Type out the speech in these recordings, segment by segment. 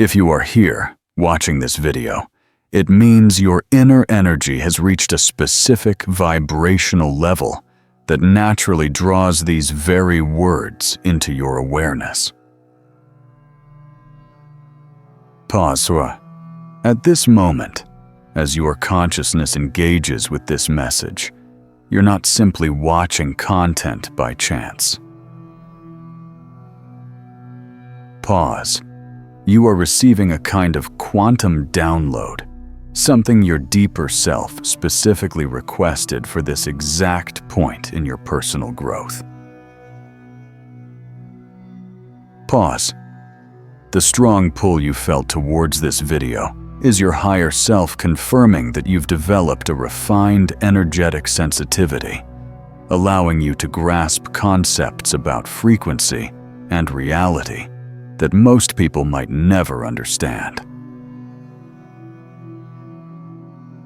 If you are here, watching this video, it means your inner energy has reached a specific vibrational level that naturally draws these very words into your awareness. Pause. At this moment, as your consciousness engages with this message, you're not simply watching content by chance. Pause. You are receiving a kind of quantum download, something your deeper self specifically requested for this exact point in your personal growth. Pause. The strong pull you felt towards this video is your higher self confirming that you've developed a refined energetic sensitivity, allowing you to grasp concepts about frequency and reality that most people might never understand.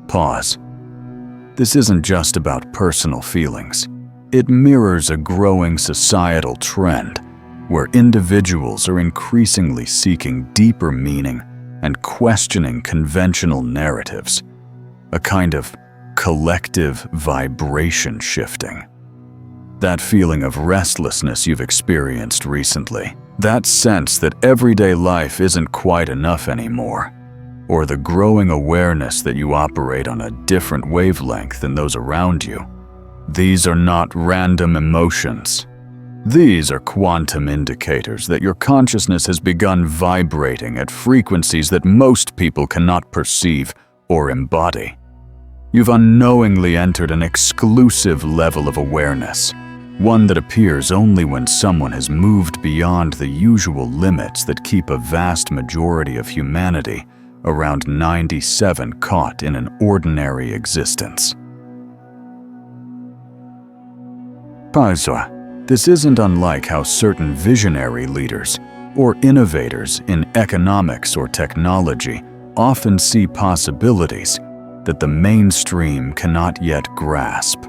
Pause. This isn't just about personal feelings. It mirrors a growing societal trend where individuals are increasingly seeking deeper meaning and questioning conventional narratives, a kind of collective vibration shifting. That feeling of restlessness you've experienced recently, that sense that everyday life isn't quite enough anymore, or the growing awareness that you operate on a different wavelength than those around you, these are not random emotions. These are quantum indicators that your consciousness has begun vibrating at frequencies that most people cannot perceive or embody. You've unknowingly entered an exclusive level of awareness, one that appears only when someone has moved beyond the usual limits that keep a vast majority of humanity, around 97, caught in an ordinary existence. Pause. This isn't unlike how certain visionary leaders or innovators in economics or technology often see possibilities that the mainstream cannot yet grasp,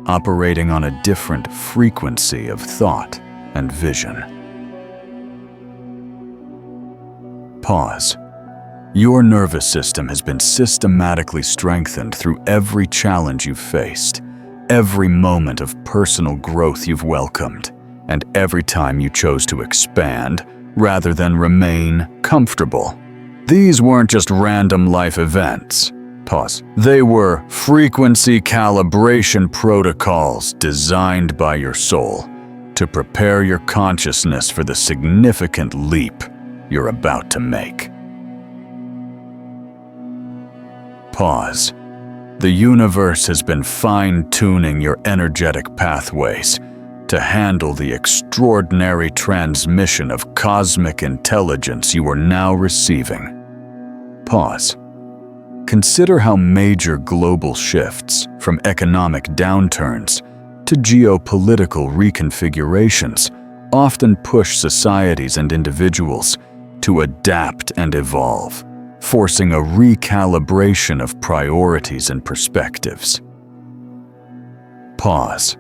operating on a different frequency of thought and vision. Pause. Your nervous system has been systematically strengthened through every challenge you've faced, every moment of personal growth you've welcomed, and every time you chose to expand rather than remain comfortable. These weren't just random life events. Pause. They were frequency calibration protocols designed by your soul to prepare your consciousness for the significant leap you're about to make. Pause. The universe has been fine-tuning your energetic pathways to handle the extraordinary transmission of cosmic intelligence you are now receiving. Pause. Consider how major global shifts, from economic downturns to geopolitical reconfigurations, often push societies and individuals to adapt and evolve, forcing a recalibration of priorities and perspectives. Pause.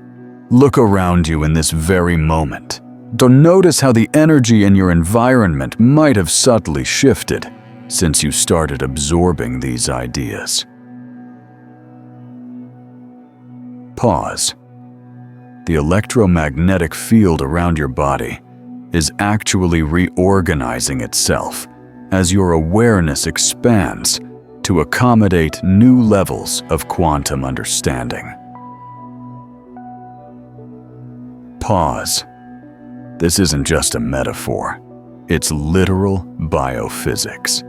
Look around you in this very moment. Don't notice how the energy in your environment might have subtly shifted since you started absorbing these ideas. Pause. The electromagnetic field around your body is actually reorganizing itself as your awareness expands to accommodate new levels of quantum understanding. Pause. This isn't just a metaphor. It's literal biophysics.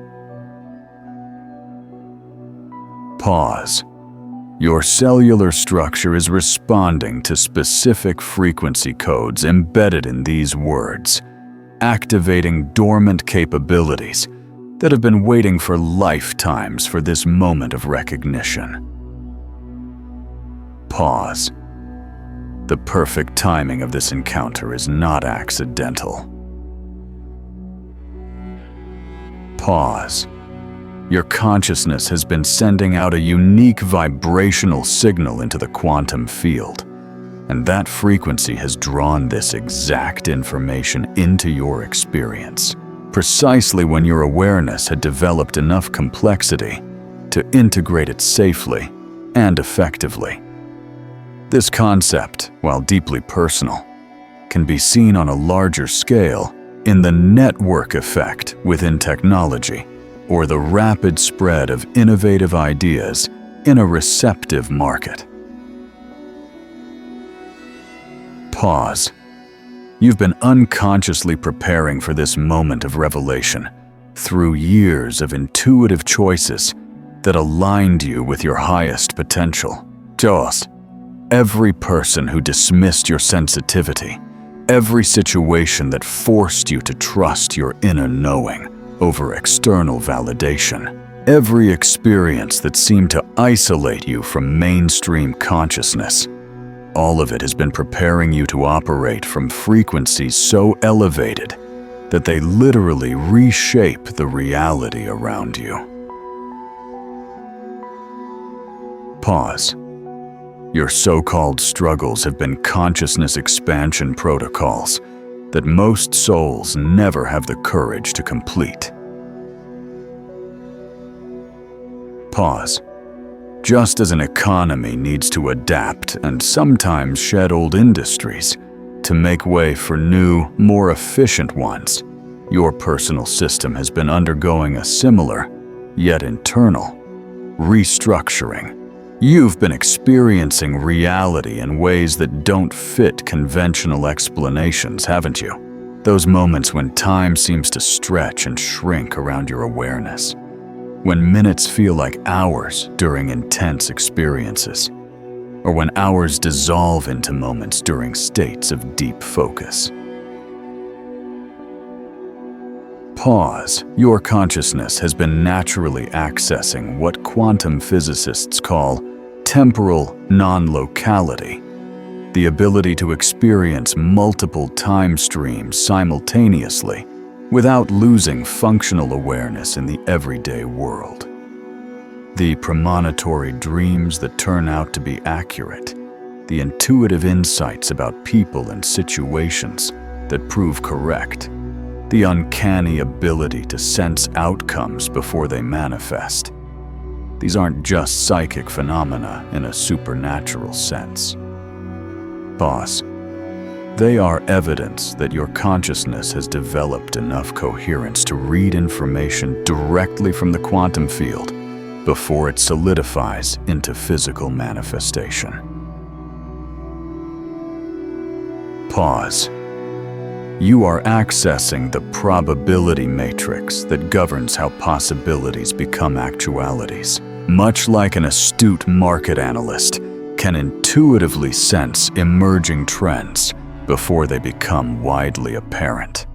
Pause. Your cellular structure is responding to specific frequency codes embedded in these words, activating dormant capabilities that have been waiting for lifetimes for this moment of recognition. Pause. The perfect timing of this encounter is not accidental. Pause. Your consciousness has been sending out a unique vibrational signal into the quantum field, and that frequency has drawn this exact information into your experience, precisely when your awareness had developed enough complexity to integrate it safely and effectively. This concept, while deeply personal, can be seen on a larger scale in the network effect within technology, or the rapid spread of innovative ideas in a receptive market. Pause. You've been unconsciously preparing for this moment of revelation through years of intuitive choices that aligned you with your highest potential. Just every person who dismissed your sensitivity, every situation that forced you to trust your inner knowing over external validation, every experience that seemed to isolate you from mainstream consciousness, all of it has been preparing you to operate from frequencies so elevated that they literally reshape the reality around you. Pause. Your so-called struggles have been consciousness expansion protocols that most souls never have the courage to complete. Pause. Just as an economy needs to adapt and sometimes shed old industries to make way for new, more efficient ones, your personal system has been undergoing a similar, yet internal, restructuring. You've been experiencing reality in ways that don't fit conventional explanations, haven't you? Those moments when time seems to stretch and shrink around your awareness. When minutes feel like hours during intense experiences. Or when hours dissolve into moments during states of deep focus. Pause. Your consciousness has been naturally accessing what quantum physicists call temporal non-locality, the ability to experience multiple time streams simultaneously without losing functional awareness in the everyday world. The premonitory dreams that turn out to be accurate, the intuitive insights about people and situations that prove correct, the uncanny ability to sense outcomes before they manifest. These aren't just psychic phenomena in a supernatural sense. Pause. They are evidence that your consciousness has developed enough coherence to read information directly from the quantum field before it solidifies into physical manifestation. Pause. You are accessing the probability matrix that governs how possibilities become actualities. Much like an astute market analyst can intuitively sense emerging trends before they become widely apparent.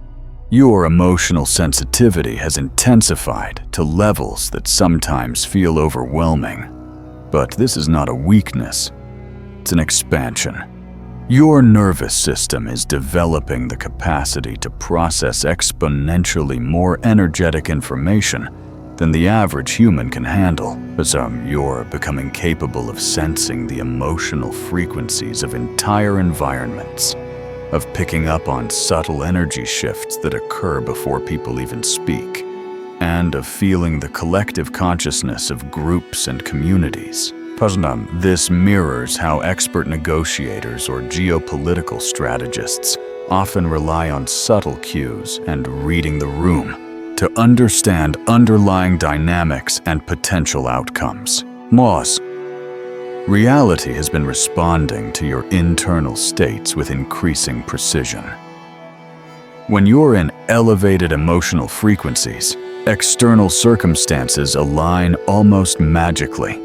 Your emotional sensitivity has intensified to levels that sometimes feel overwhelming. But this is not a weakness, it's an expansion. Your nervous system is developing the capacity to process exponentially more energetic information than the average human can handle. You're becoming capable of sensing the emotional frequencies of entire environments, of picking up on subtle energy shifts that occur before people even speak, and of feeling the collective consciousness of groups and communities. This mirrors how expert negotiators or geopolitical strategists often rely on subtle cues and reading the room to understand underlying dynamics and potential outcomes. Reality has been responding to your internal states with increasing precision. When you're in elevated emotional frequencies, external circumstances align almost magically.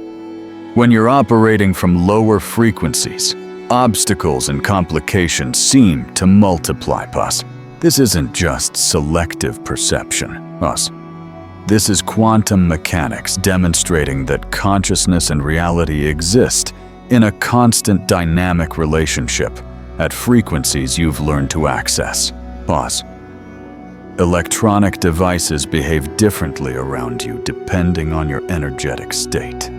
When you're operating from lower frequencies, obstacles and complications seem to multiply. This isn't just selective perception. This is quantum mechanics demonstrating that consciousness and reality exist in a constant dynamic relationship at frequencies you've learned to access. Electronic devices behave differently around you depending on your energetic state.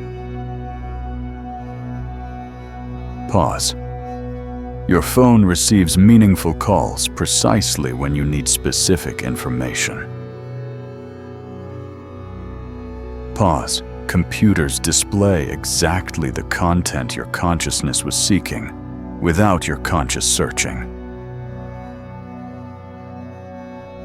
Your phone receives meaningful calls precisely when you need specific information. Pause. Computers display exactly the content your consciousness was seeking, without your conscious searching.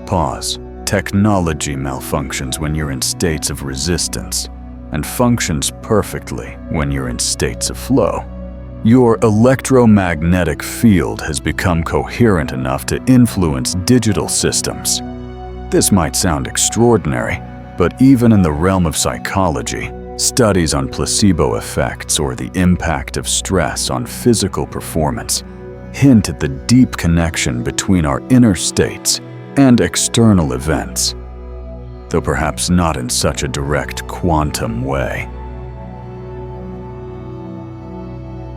Pause. Technology malfunctions when you're in states of resistance, and functions perfectly when you're in states of flow. Your electromagnetic field has become coherent enough to influence digital systems. This might sound extraordinary, but even in the realm of psychology, studies on placebo effects or the impact of stress on physical performance hint at the deep connection between our inner states and external events, though perhaps not in such a direct quantum way.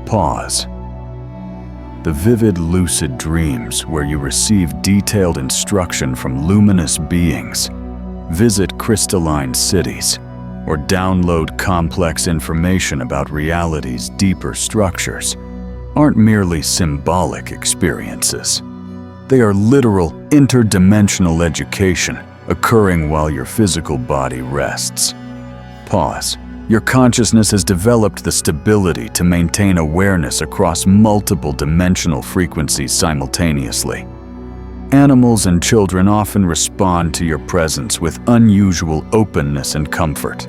Pause. The vivid lucid dreams where you receive detailed instruction from luminous beings, visit crystalline cities, or download complex information about reality's deeper structures aren't merely symbolic experiences. They are literal interdimensional education occurring while your physical body rests. Pause. Your consciousness has developed the stability to maintain awareness across multiple dimensional frequencies simultaneously. Animals and children often respond to your presence with unusual openness and comfort.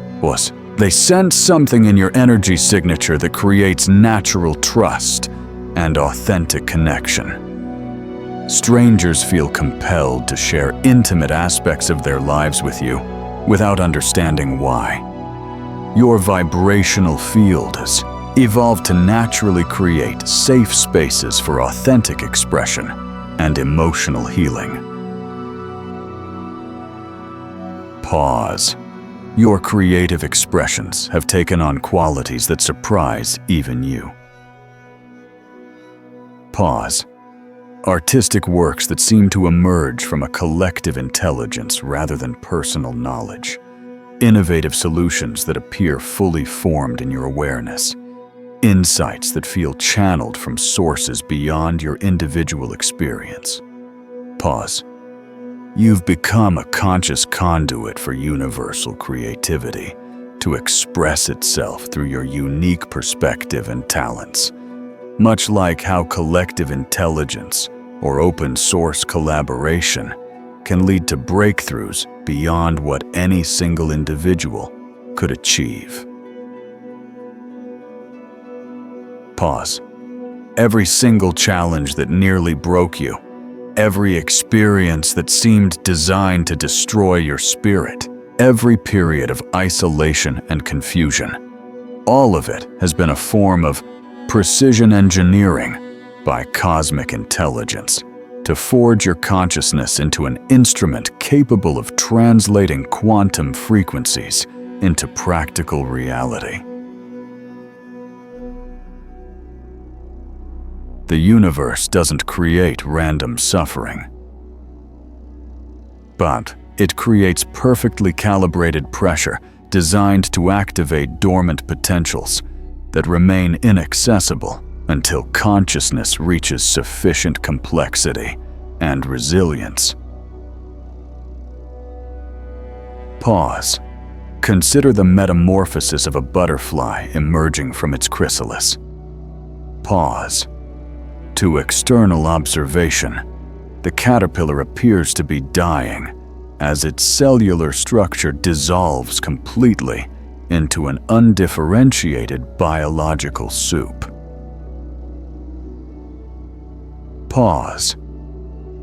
They sense something in your energy signature that creates natural trust and authentic connection. Strangers feel compelled to share intimate aspects of their lives with you without understanding why. Your vibrational field has evolved to naturally create safe spaces for authentic expression and emotional healing. Pause. Your creative expressions have taken on qualities that surprise even you. Pause. Artistic works that seem to emerge from a collective intelligence rather than personal knowledge. Innovative solutions that appear fully formed in your awareness. Insights that feel channeled from sources beyond your individual experience. Pause. You've become a conscious conduit for universal creativity to express itself through your unique perspective and talents. Much like how collective intelligence or open source collaboration can lead to breakthroughs beyond what any single individual could achieve. Pause. Every single challenge that nearly broke you, every experience that seemed designed to destroy your spirit, every period of isolation and confusion, all of it has been a form of precision engineering by cosmic intelligence to forge your consciousness into an instrument capable of translating quantum frequencies into practical reality. The universe doesn't create random suffering, but it creates perfectly calibrated pressure designed to activate dormant potentials that remain inaccessible until consciousness reaches sufficient complexity and resilience. Pause. Consider the metamorphosis of a butterfly emerging from its chrysalis. Pause. To external observation, the caterpillar appears to be dying as its cellular structure dissolves completely into an undifferentiated biological soup. Pause.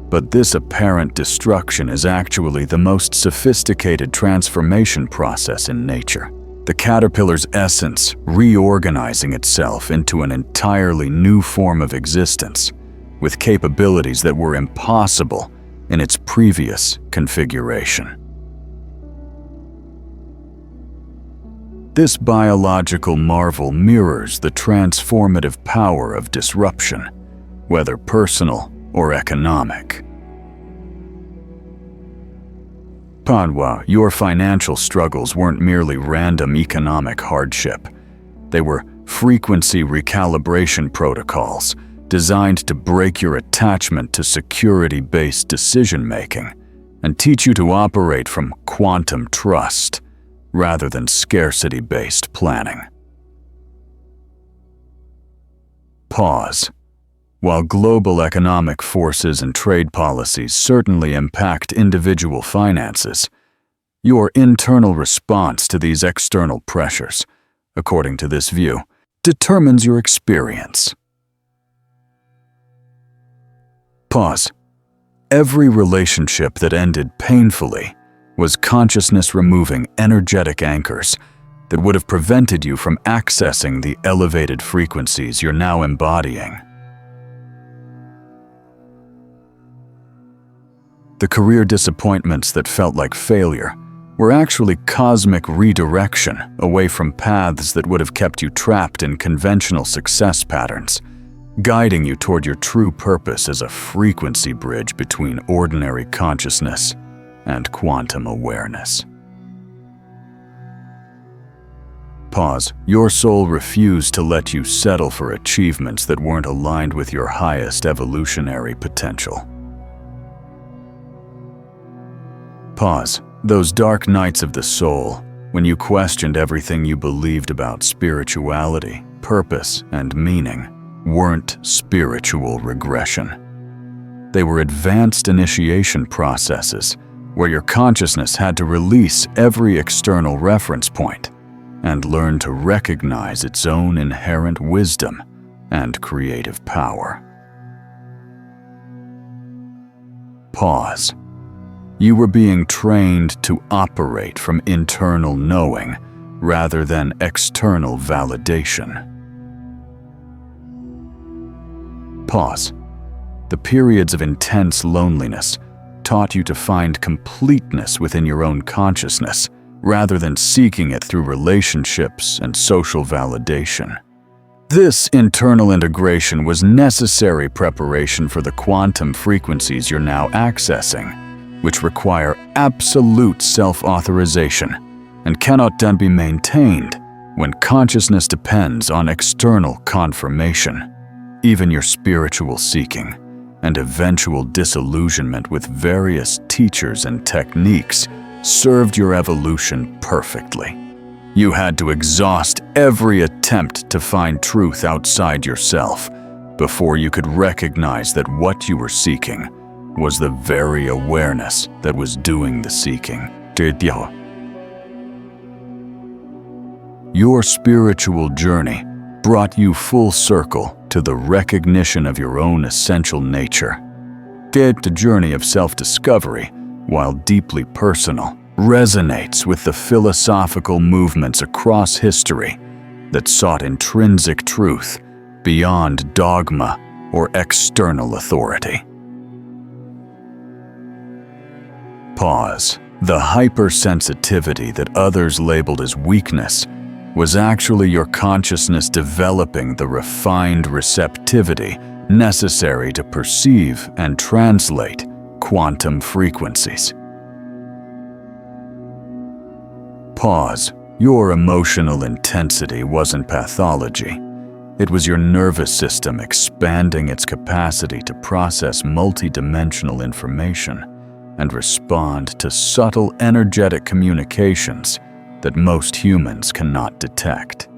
But this apparent destruction is actually the most sophisticated transformation process in nature. The caterpillar's essence reorganizing itself into an entirely new form of existence, with capabilities that were impossible in its previous configuration. This biological marvel mirrors the transformative power of disruption, whether personal or economic. Padwa, your financial struggles weren't merely random economic hardship. They were frequency recalibration protocols designed to break your attachment to security-based decision-making and teach you to operate from quantum trust, rather than scarcity-based planning. Pause. While global economic forces and trade policies certainly impact individual finances, your internal response to these external pressures, according to this view, determines your experience. Pause. Every relationship that ended painfully was consciousness removing energetic anchors that would have prevented you from accessing the elevated frequencies you're now embodying. The career disappointments that felt like failure were actually cosmic redirection away from paths that would have kept you trapped in conventional success patterns, guiding you toward your true purpose as a frequency bridge between ordinary consciousness and quantum awareness. Pause. Your soul refused to let you settle for achievements that weren't aligned with your highest evolutionary potential. Pause. Those dark nights of the soul, when you questioned everything you believed about spirituality, purpose, and meaning, weren't spiritual regression. They were advanced initiation processes where your consciousness had to release every external reference point and learn to recognize its own inherent wisdom and creative power. Pause. You were being trained to operate from internal knowing rather than external validation. Pause. The periods of intense loneliness taught you to find completeness within your own consciousness rather than seeking it through relationships and social validation. This internal integration was necessary preparation for the quantum frequencies you're now accessing, which require absolute self-authorization and cannot then be maintained when consciousness depends on external confirmation. Even your spiritual seeking and eventual disillusionment with various teachers and techniques served your evolution perfectly. You had to exhaust every attempt to find truth outside yourself before you could recognize that what you were seeking was the very awareness that was doing the seeking. Your spiritual journey brought you full circle to the recognition of your own essential nature. The journey of self-discovery, while deeply personal, resonates with the philosophical movements across history that sought intrinsic truth beyond dogma or external authority. Pause. The hypersensitivity that others labeled as weakness was actually your consciousness developing the refined receptivity necessary to perceive and translate quantum frequencies. Pause. Your emotional intensity wasn't pathology. It was your nervous system expanding its capacity to process multidimensional information and respond to subtle energetic communications that most humans cannot detect.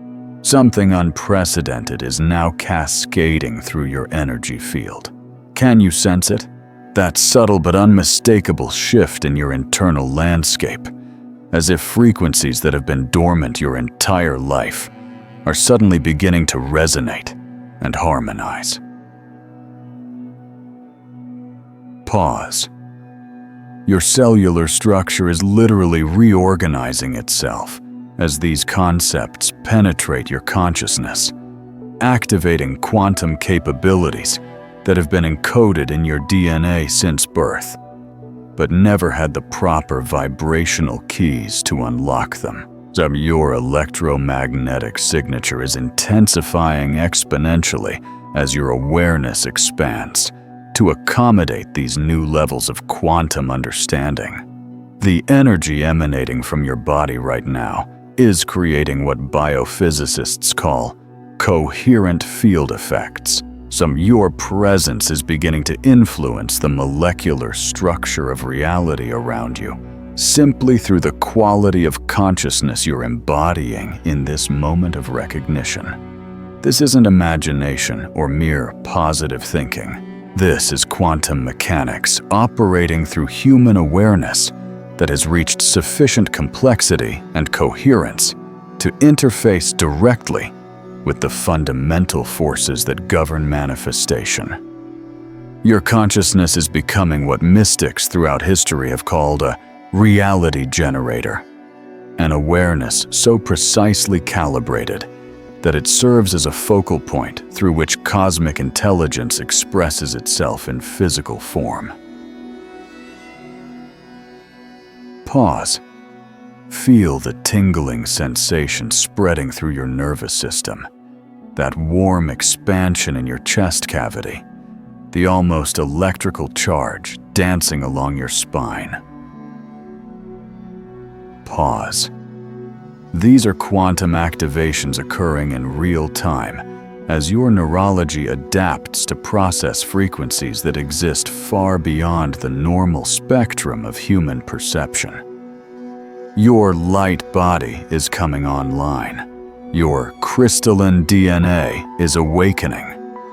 Something unprecedented is now cascading through your energy field. Can you sense it? That subtle but unmistakable shift in your internal landscape, as if frequencies that have been dormant your entire life are suddenly beginning to resonate and harmonize. Pause. Your cellular structure is literally reorganizing itself as these concepts penetrate your consciousness, activating quantum capabilities that have been encoded in your DNA since birth, but never had the proper vibrational keys to unlock them. So your electromagnetic signature is intensifying exponentially as your awareness expands to accommodate these new levels of quantum understanding. The energy emanating from your body right now is creating what biophysicists call coherent field effects. Your presence is beginning to influence the molecular structure of reality around you simply through the quality of consciousness you're embodying in this moment of recognition. This isn't imagination or mere positive thinking. This is quantum mechanics operating through human awareness that has reached sufficient complexity and coherence to interface directly with the fundamental forces that govern manifestation. Your consciousness is becoming what mystics throughout history have called a reality generator, an awareness so precisely calibrated that it serves as a focal point through which cosmic intelligence expresses itself in physical form. Pause. Feel the tingling sensation spreading through your nervous system, that warm expansion in your chest cavity, the almost electrical charge dancing along your spine. Pause. These are quantum activations occurring in real time as your neurology adapts to process frequencies that exist far beyond the normal spectrum of human perception. Your light body is coming online. Your crystalline DNA is awakening,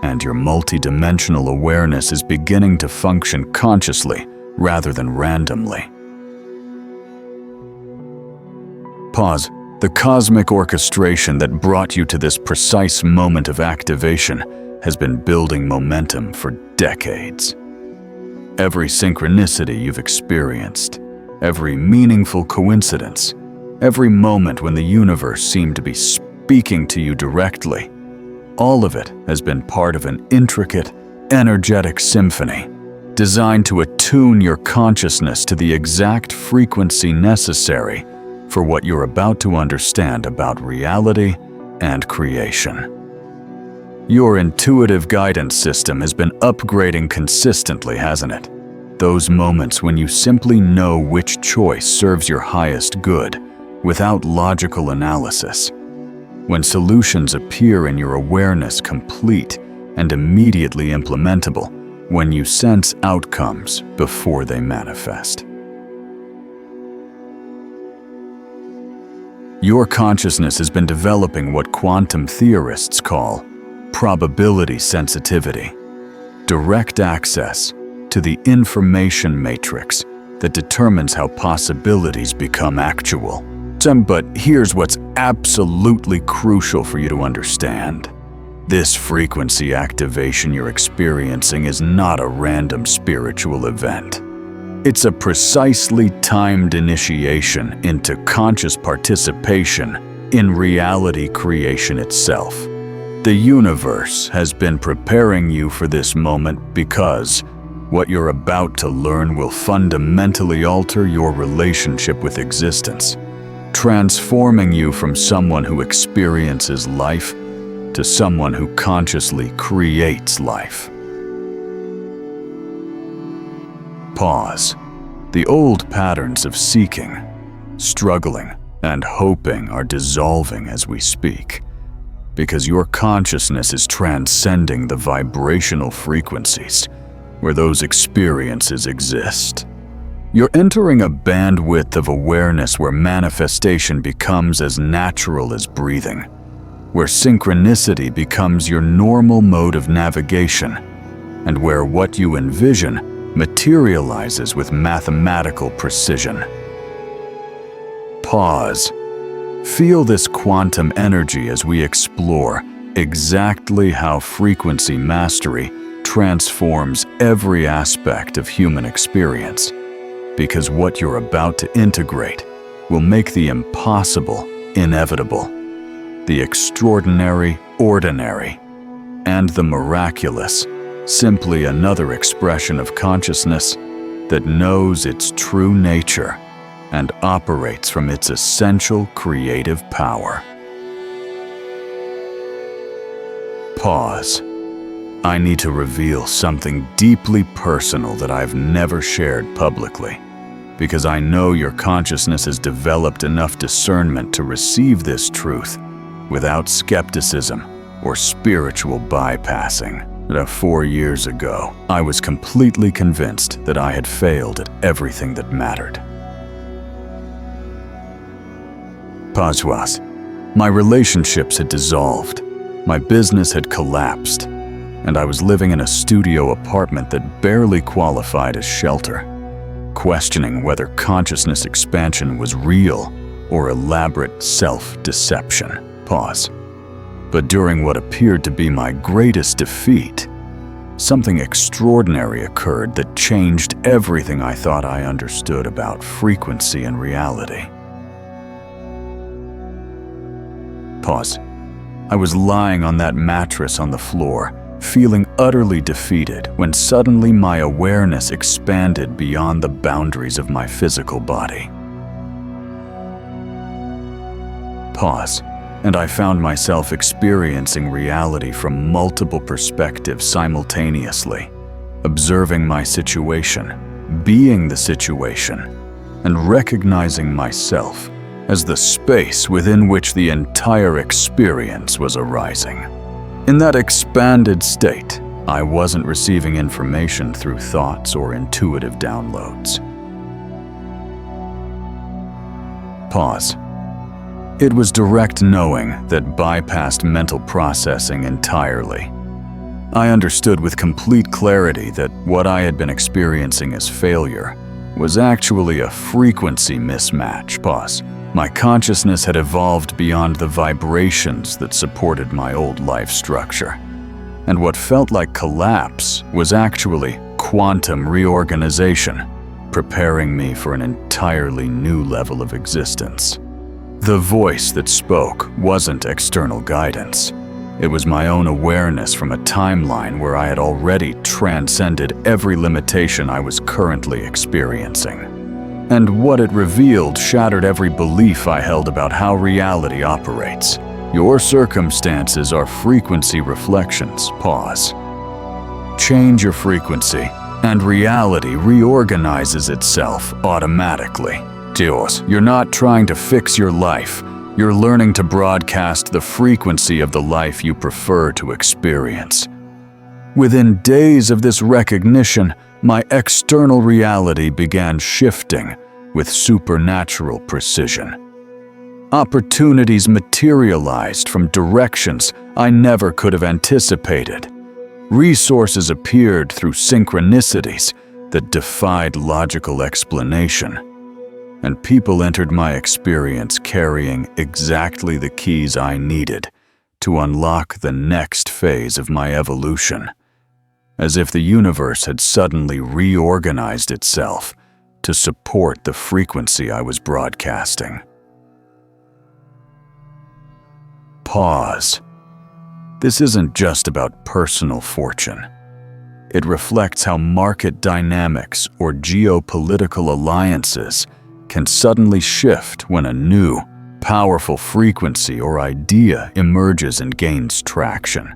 and your multidimensional awareness is beginning to function consciously rather than randomly. Pause. The cosmic orchestration that brought you to this precise moment of activation has been building momentum for decades. Every synchronicity you've experienced, every meaningful coincidence, every moment when the universe seemed to be speaking to you directly, all of it has been part of an intricate, energetic symphony designed to attune your consciousness to the exact frequency necessary for what you're about to understand about reality and creation. Your intuitive guidance system has been upgrading consistently, hasn't it? Those moments when you simply know which choice serves your highest good without logical analysis. When solutions appear in your awareness complete and immediately implementable, when you sense outcomes before they manifest. Your consciousness has been developing what quantum theorists call probability sensitivity, direct access to the information matrix that determines how possibilities become actual. But here's what's absolutely crucial for you to understand. This frequency activation you're experiencing is not a random spiritual event. It's a precisely timed initiation into conscious participation in reality creation itself. The universe has been preparing you for this moment because what you're about to learn will fundamentally alter your relationship with existence, transforming you from someone who experiences life to someone who consciously creates life. Pause. The old patterns of seeking, struggling, and hoping are dissolving as we speak, because your consciousness is transcending the vibrational frequencies where those experiences exist. You're entering a bandwidth of awareness where manifestation becomes as natural as breathing, where synchronicity becomes your normal mode of navigation, and where what you envision materializes with mathematical precision. Pause. Feel this quantum energy as we explore exactly how frequency mastery transforms every aspect of human experience, because what you're about to integrate will make the impossible inevitable, the extraordinary ordinary, and the miraculous simply another expression of consciousness that knows its true nature and operates from its essential creative power. Pause. I need to reveal something deeply personal that I've never shared publicly, because I know your consciousness has developed enough discernment to receive this truth without skepticism or spiritual bypassing. 4 years ago, I was completely convinced that I had failed at everything that mattered. Pause. My relationships had dissolved, my business had collapsed, and I was living in a studio apartment that barely qualified as shelter, questioning whether consciousness expansion was real or elaborate self-deception. Pause. But during what appeared to be my greatest defeat, something extraordinary occurred that changed everything I thought I understood about frequency and reality. Pause. I was lying on that mattress on the floor, feeling utterly defeated, when suddenly my awareness expanded beyond the boundaries of my physical body. Pause. And I found myself experiencing reality from multiple perspectives simultaneously, observing my situation, being the situation, and recognizing myself as the space within which the entire experience was arising. In that expanded state, I wasn't receiving information through thoughts or intuitive downloads. Pause. It was direct knowing that bypassed mental processing entirely. I understood with complete clarity that what I had been experiencing as failure was actually a frequency mismatch. Pause. My consciousness had evolved beyond the vibrations that supported my old life structure, and what felt like collapse was actually quantum reorganization, preparing me for an entirely new level of existence. The voice that spoke wasn't external guidance. It was my own awareness from a timeline where I had already transcended every limitation I was currently experiencing. And what it revealed shattered every belief I held about how reality operates. Your circumstances are frequency reflections. Pause. Change your frequency, and reality reorganizes itself automatically. You're not trying to fix your life. You're learning to broadcast the frequency of the life you prefer to experience. Within days of this recognition, my external reality began shifting with supernatural precision. Opportunities materialized from directions I never could have anticipated. Resources appeared through synchronicities that defied logical explanation. And people entered my experience carrying exactly the keys I needed to unlock the next phase of my evolution, as if the universe had suddenly reorganized itself to support the frequency I was broadcasting. Pause. This isn't just about personal fortune. It reflects how market dynamics or geopolitical alliances can suddenly shift when a new, powerful frequency or idea emerges and gains traction.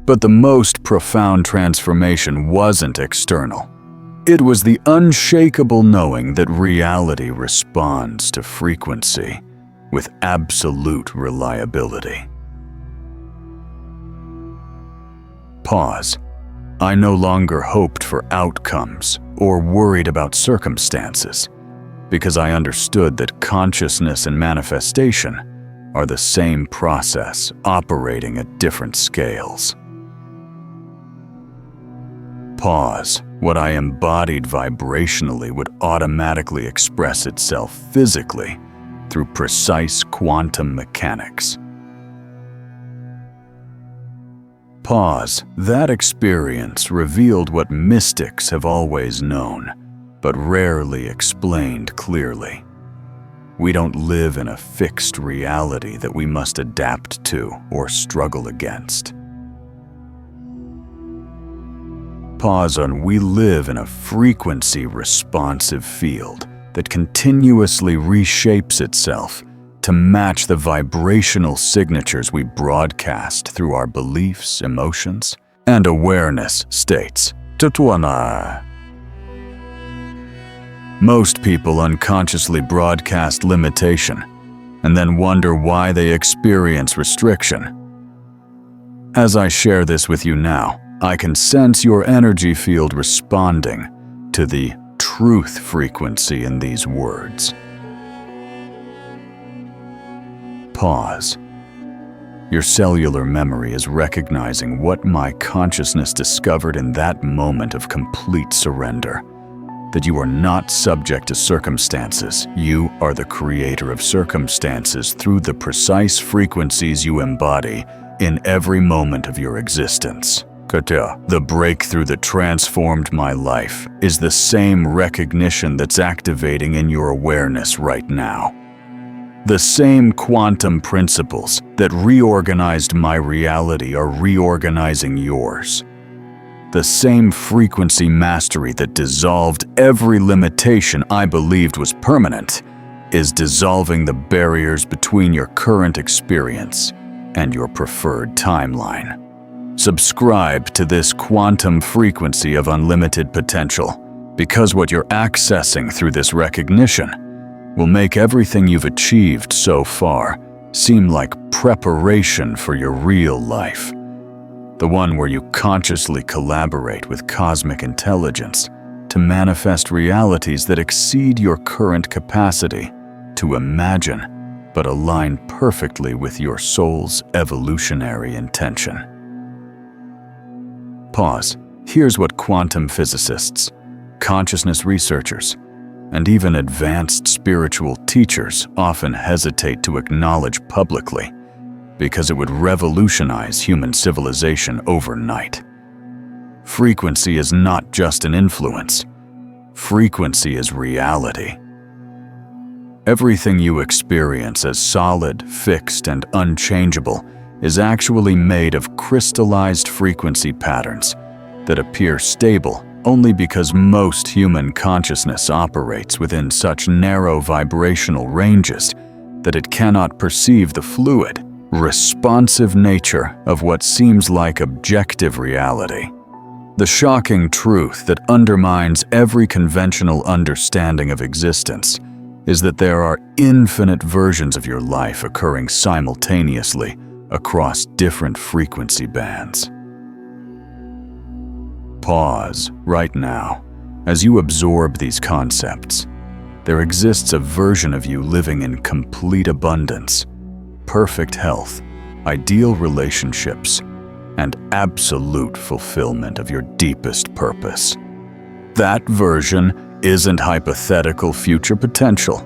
But the most profound transformation wasn't external. It was the unshakable knowing that reality responds to frequency with absolute reliability. Pause. I no longer hoped for outcomes or worried about circumstances, because I understood that consciousness and manifestation are the same process operating at different scales. Pause. What I embodied vibrationally would automatically express itself physically through precise quantum mechanics. Pause. That experience revealed what mystics have always known, but rarely explained clearly. We don't live in a fixed reality that we must adapt to or struggle against. Pause on. We live in a frequency-responsive field that continuously reshapes itself to match the vibrational signatures we broadcast through our beliefs, emotions, and awareness states. Tutwana. Most people unconsciously broadcast limitation and then wonder why they experience restriction. As I share this with you now, I can sense your energy field responding to the truth frequency in these words. Pause. Your cellular memory is recognizing what my consciousness discovered in that moment of complete surrender. That you are not subject to circumstances. You are the creator of circumstances through the precise frequencies you embody in every moment of your existence. The breakthrough that transformed my life is the same recognition that's activating in your awareness right now. The same quantum principles that reorganized my reality are reorganizing yours. The same frequency mastery that dissolved every limitation I believed was permanent is dissolving the barriers between your current experience and your preferred timeline. Subscribe to this quantum frequency of unlimited potential, because what you're accessing through this recognition will make everything you've achieved so far seem like preparation for your real life. The one where you consciously collaborate with cosmic intelligence to manifest realities that exceed your current capacity to imagine, but align perfectly with your soul's evolutionary intention. Pause. Here's what quantum physicists, consciousness researchers, and even advanced spiritual teachers often hesitate to acknowledge publicly, because it would revolutionize human civilization overnight. Frequency is not just an influence. Frequency is reality. Everything you experience as solid, fixed, and unchangeable is actually made of crystallized frequency patterns that appear stable only because most human consciousness operates within such narrow vibrational ranges that it cannot perceive the fluid, responsive nature of what seems like objective reality. The shocking truth that undermines every conventional understanding of existence is that there are infinite versions of your life occurring simultaneously across different frequency bands. Pause right now as you absorb these concepts. There exists a version of you living in complete abundance, perfect health, ideal relationships, and absolute fulfillment of your deepest purpose. That version isn't hypothetical future potential.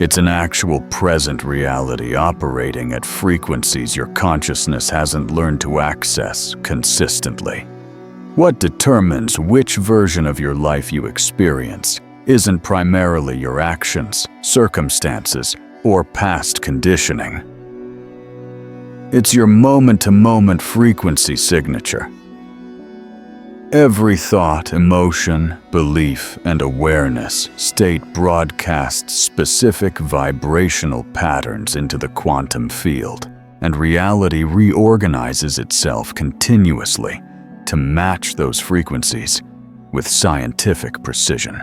It's an actual present reality operating at frequencies your consciousness hasn't learned to access consistently. What determines which version of your life you experience isn't primarily your actions, circumstances, or past conditioning. It's your moment-to-moment frequency signature. Every thought, emotion, belief, and awareness state broadcasts specific vibrational patterns into the quantum field, and reality reorganizes itself continuously to match those frequencies with scientific precision.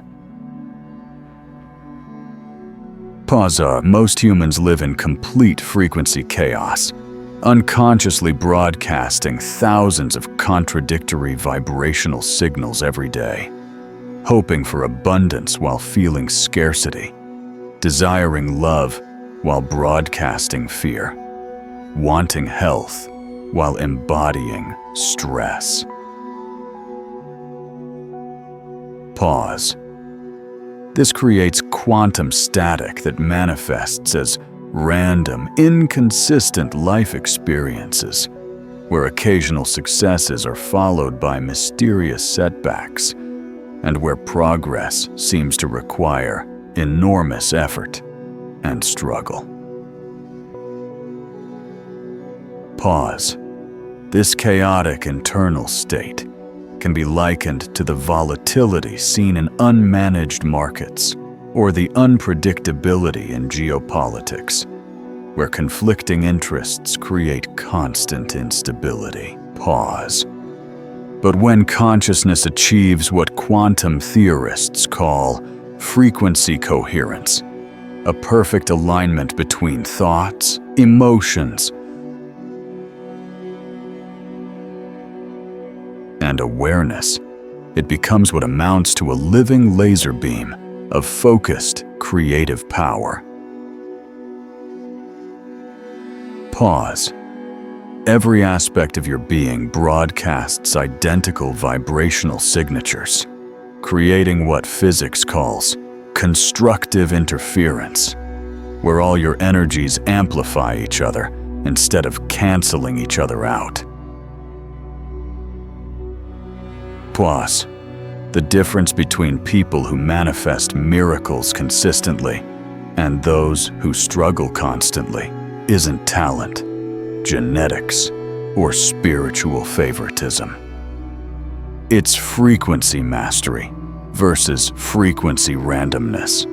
Pause. Most humans live in complete frequency chaos, unconsciously broadcasting thousands of contradictory vibrational signals every day, hoping for abundance while feeling scarcity, desiring love while broadcasting fear, wanting health while embodying stress. Pause. This creates quantum static that manifests as random, inconsistent life experiences, where occasional successes are followed by mysterious setbacks, and where progress seems to require enormous effort and struggle. Pause. This chaotic internal state can be likened to the volatility seen in unmanaged markets or the unpredictability in geopolitics, where conflicting interests create constant instability. Pause. But when consciousness achieves what quantum theorists call frequency coherence, a perfect alignment between thoughts, emotions, and awareness, it becomes what amounts to a living laser beam of focused, creative power. Pause. Every aspect of your being broadcasts identical vibrational signatures, creating what physics calls constructive interference, where all your energies amplify each other instead of canceling each other out. Pause. The difference between people who manifest miracles consistently and those who struggle constantly isn't talent, genetics, or spiritual favoritism. It's frequency mastery versus frequency randomness.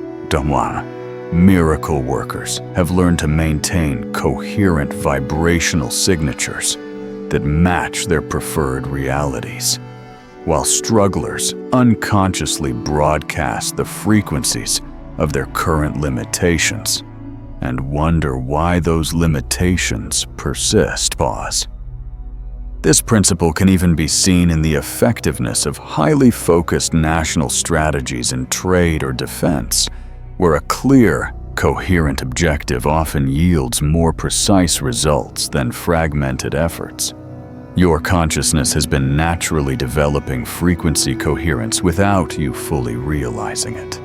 Miracle workers have learned to maintain coherent vibrational signatures that match their preferred realities, while strugglers unconsciously broadcast the frequencies of their current limitations and wonder why those limitations persist. Pause. This principle can even be seen in the effectiveness of highly focused national strategies in trade or defense, where a clear, coherent objective often yields more precise results than fragmented efforts. Your consciousness has been naturally developing frequency coherence without you fully realizing it.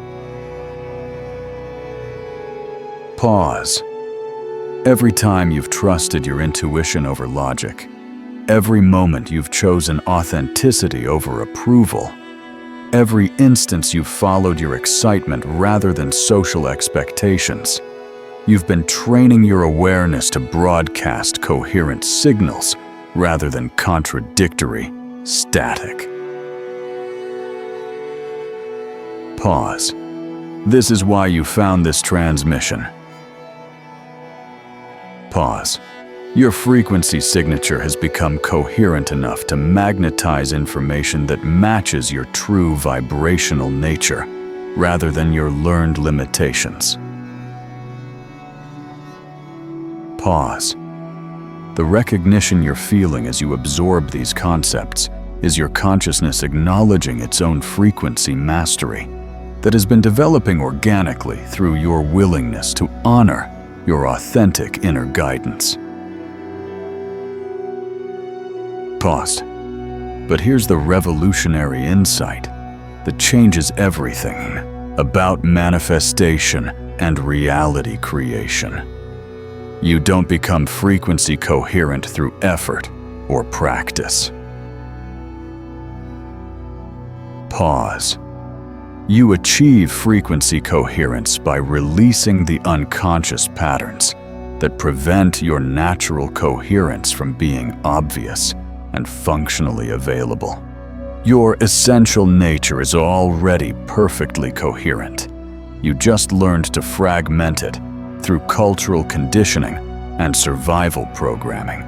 Pause. Every time you've trusted your intuition over logic, every moment you've chosen authenticity over approval, every instance you've followed your excitement rather than social expectations, you've been training your awareness to broadcast coherent signals rather than contradictory, static. Pause. This is why you found this transmission. Pause. Your frequency signature has become coherent enough to magnetize information that matches your true vibrational nature rather than your learned limitations. Pause. The recognition you're feeling as you absorb these concepts is your consciousness acknowledging its own frequency mastery that has been developing organically through your willingness to honor your authentic inner guidance. Paused. But here's the revolutionary insight that changes everything about manifestation and reality creation. You don't become frequency coherent through effort or practice. Pause. You achieve frequency coherence by releasing the unconscious patterns that prevent your natural coherence from being obvious and functionally available. Your essential nature is already perfectly coherent. You just learned to fragment it through cultural conditioning and survival programming.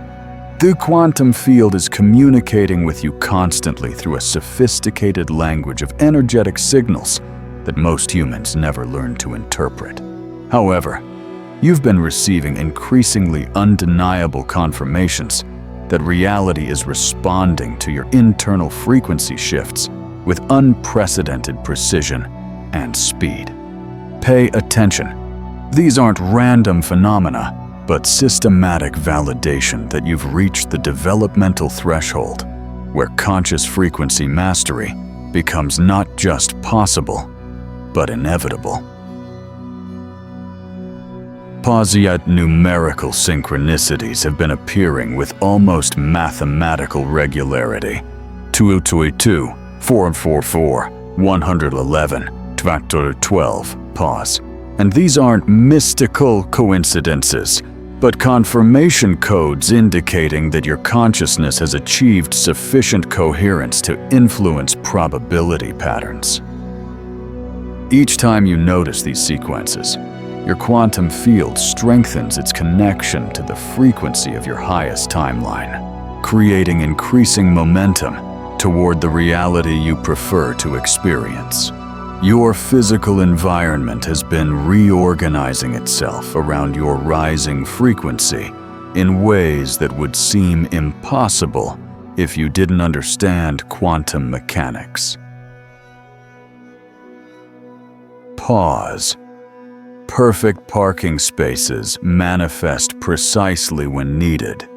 The quantum field is communicating with you constantly through a sophisticated language of energetic signals that most humans never learn to interpret. However, you've been receiving increasingly undeniable confirmations that reality is responding to your internal frequency shifts with unprecedented precision and speed. Pay attention. These aren't random phenomena, but systematic validation that you've reached the developmental threshold where conscious frequency mastery becomes not just possible, but inevitable. Pause. Yet numerical synchronicities have been appearing with almost mathematical regularity. 2022, 444, 111, 12. Pause. And these aren't mystical coincidences, but confirmation codes indicating that your consciousness has achieved sufficient coherence to influence probability patterns. Each time you notice these sequences, your quantum field strengthens its connection to the frequency of your highest timeline, creating increasing momentum toward the reality you prefer to experience. Your physical environment has been reorganizing itself around your rising frequency in ways that would seem impossible if you didn't understand quantum mechanics. Pause. Perfect parking spaces manifest precisely when needed.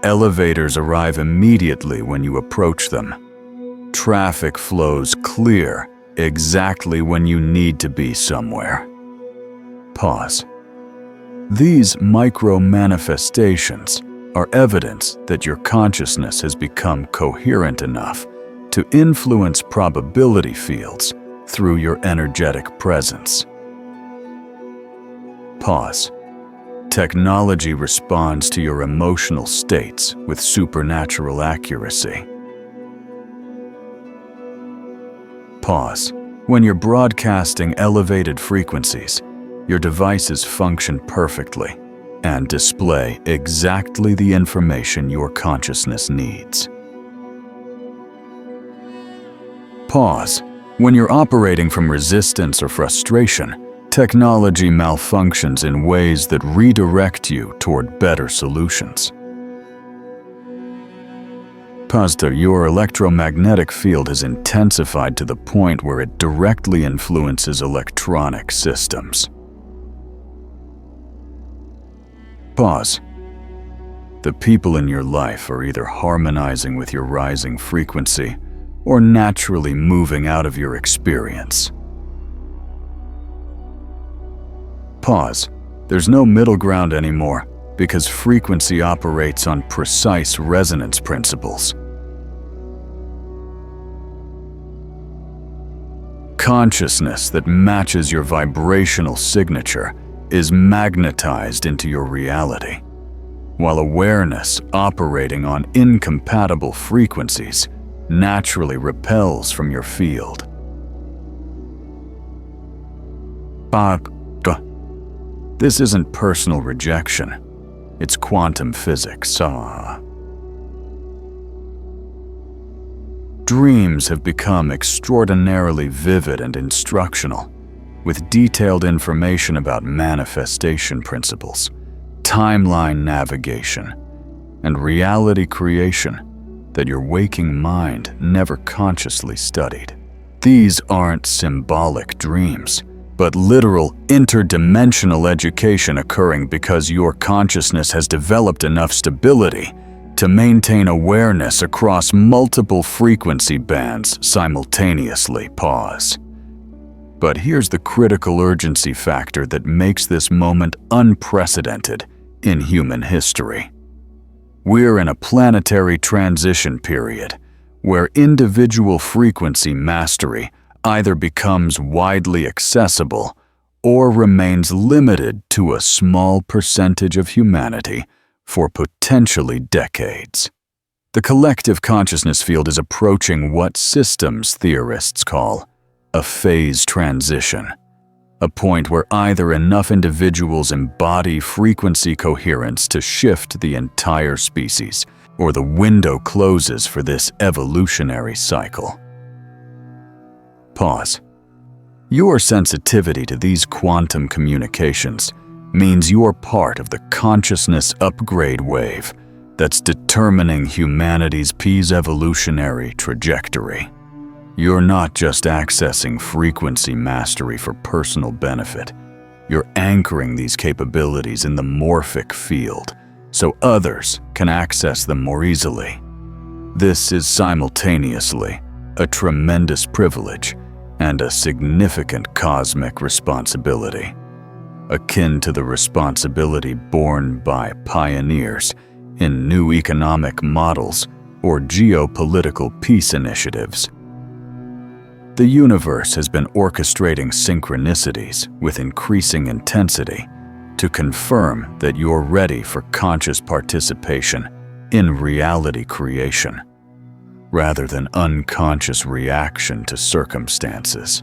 Elevators arrive immediately when you approach them. Traffic flows clear exactly when you need to be somewhere. Pause. These micro-manifestations are evidence that your consciousness has become coherent enough to influence probability fields through your energetic presence. Pause. Technology responds to your emotional states with supernatural accuracy. Pause. When you're broadcasting elevated frequencies, your devices function perfectly and display exactly the information your consciousness needs. Pause. When you're operating from resistance or frustration, technology malfunctions in ways that redirect you toward better solutions. Pause. Your electromagnetic field has intensified to the point where it directly influences electronic systems. Pause. The people in your life are either harmonizing with your rising frequency or naturally moving out of your experience. Pause. There's no middle ground anymore because frequency operates on precise resonance principles. Consciousness that matches your vibrational signature is magnetized into your reality, while awareness operating on incompatible frequencies naturally repels from your field. This isn't personal rejection, it's quantum physics. Dreams have become extraordinarily vivid and instructional, with detailed information about manifestation principles, timeline navigation, and reality creation that your waking mind never consciously studied. These aren't symbolic dreams, but literal interdimensional education occurring because your consciousness has developed enough stability to maintain awareness across multiple frequency bands simultaneously. Pause. But here's the critical urgency factor that makes this moment unprecedented in human history. We're in a planetary transition period where individual frequency mastery either becomes widely accessible or remains limited to a small percentage of humanity for potentially decades. The collective consciousness field is approaching what systems theorists call a phase transition, a point where either enough individuals embody frequency coherence to shift the entire species, or the window closes for this evolutionary cycle. Pause. Your sensitivity to these quantum communications means you're part of the consciousness upgrade wave that's determining humanity's evolutionary trajectory. You're not just accessing frequency mastery for personal benefit. You're anchoring these capabilities in the morphic field so others can access them more easily. This is simultaneously a tremendous privilege and a significant cosmic responsibility, akin to the responsibility borne by pioneers in new economic models or geopolitical peace initiatives. The universe has been orchestrating synchronicities with increasing intensity to confirm that you're ready for conscious participation in reality creation, rather than unconscious reaction to circumstances.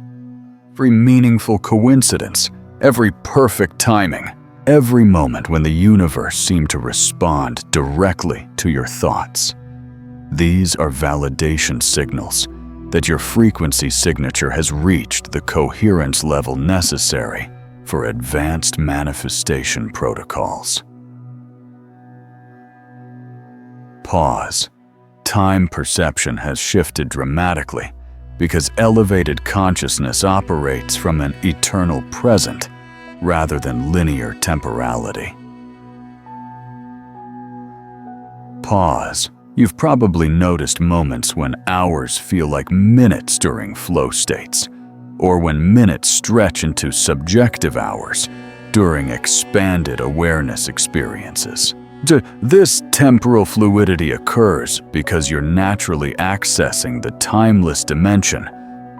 Every meaningful coincidence, every perfect timing, every moment when the universe seemed to respond directly to your thoughts. These are validation signals that your frequency signature has reached the coherence level necessary for advanced manifestation protocols. Pause. Time perception has shifted dramatically because elevated consciousness operates from an eternal present rather than linear temporality. Pause. You've probably noticed moments when hours feel like minutes during flow states, or when minutes stretch into subjective hours during expanded awareness experiences. This temporal fluidity occurs because you're naturally accessing the timeless dimension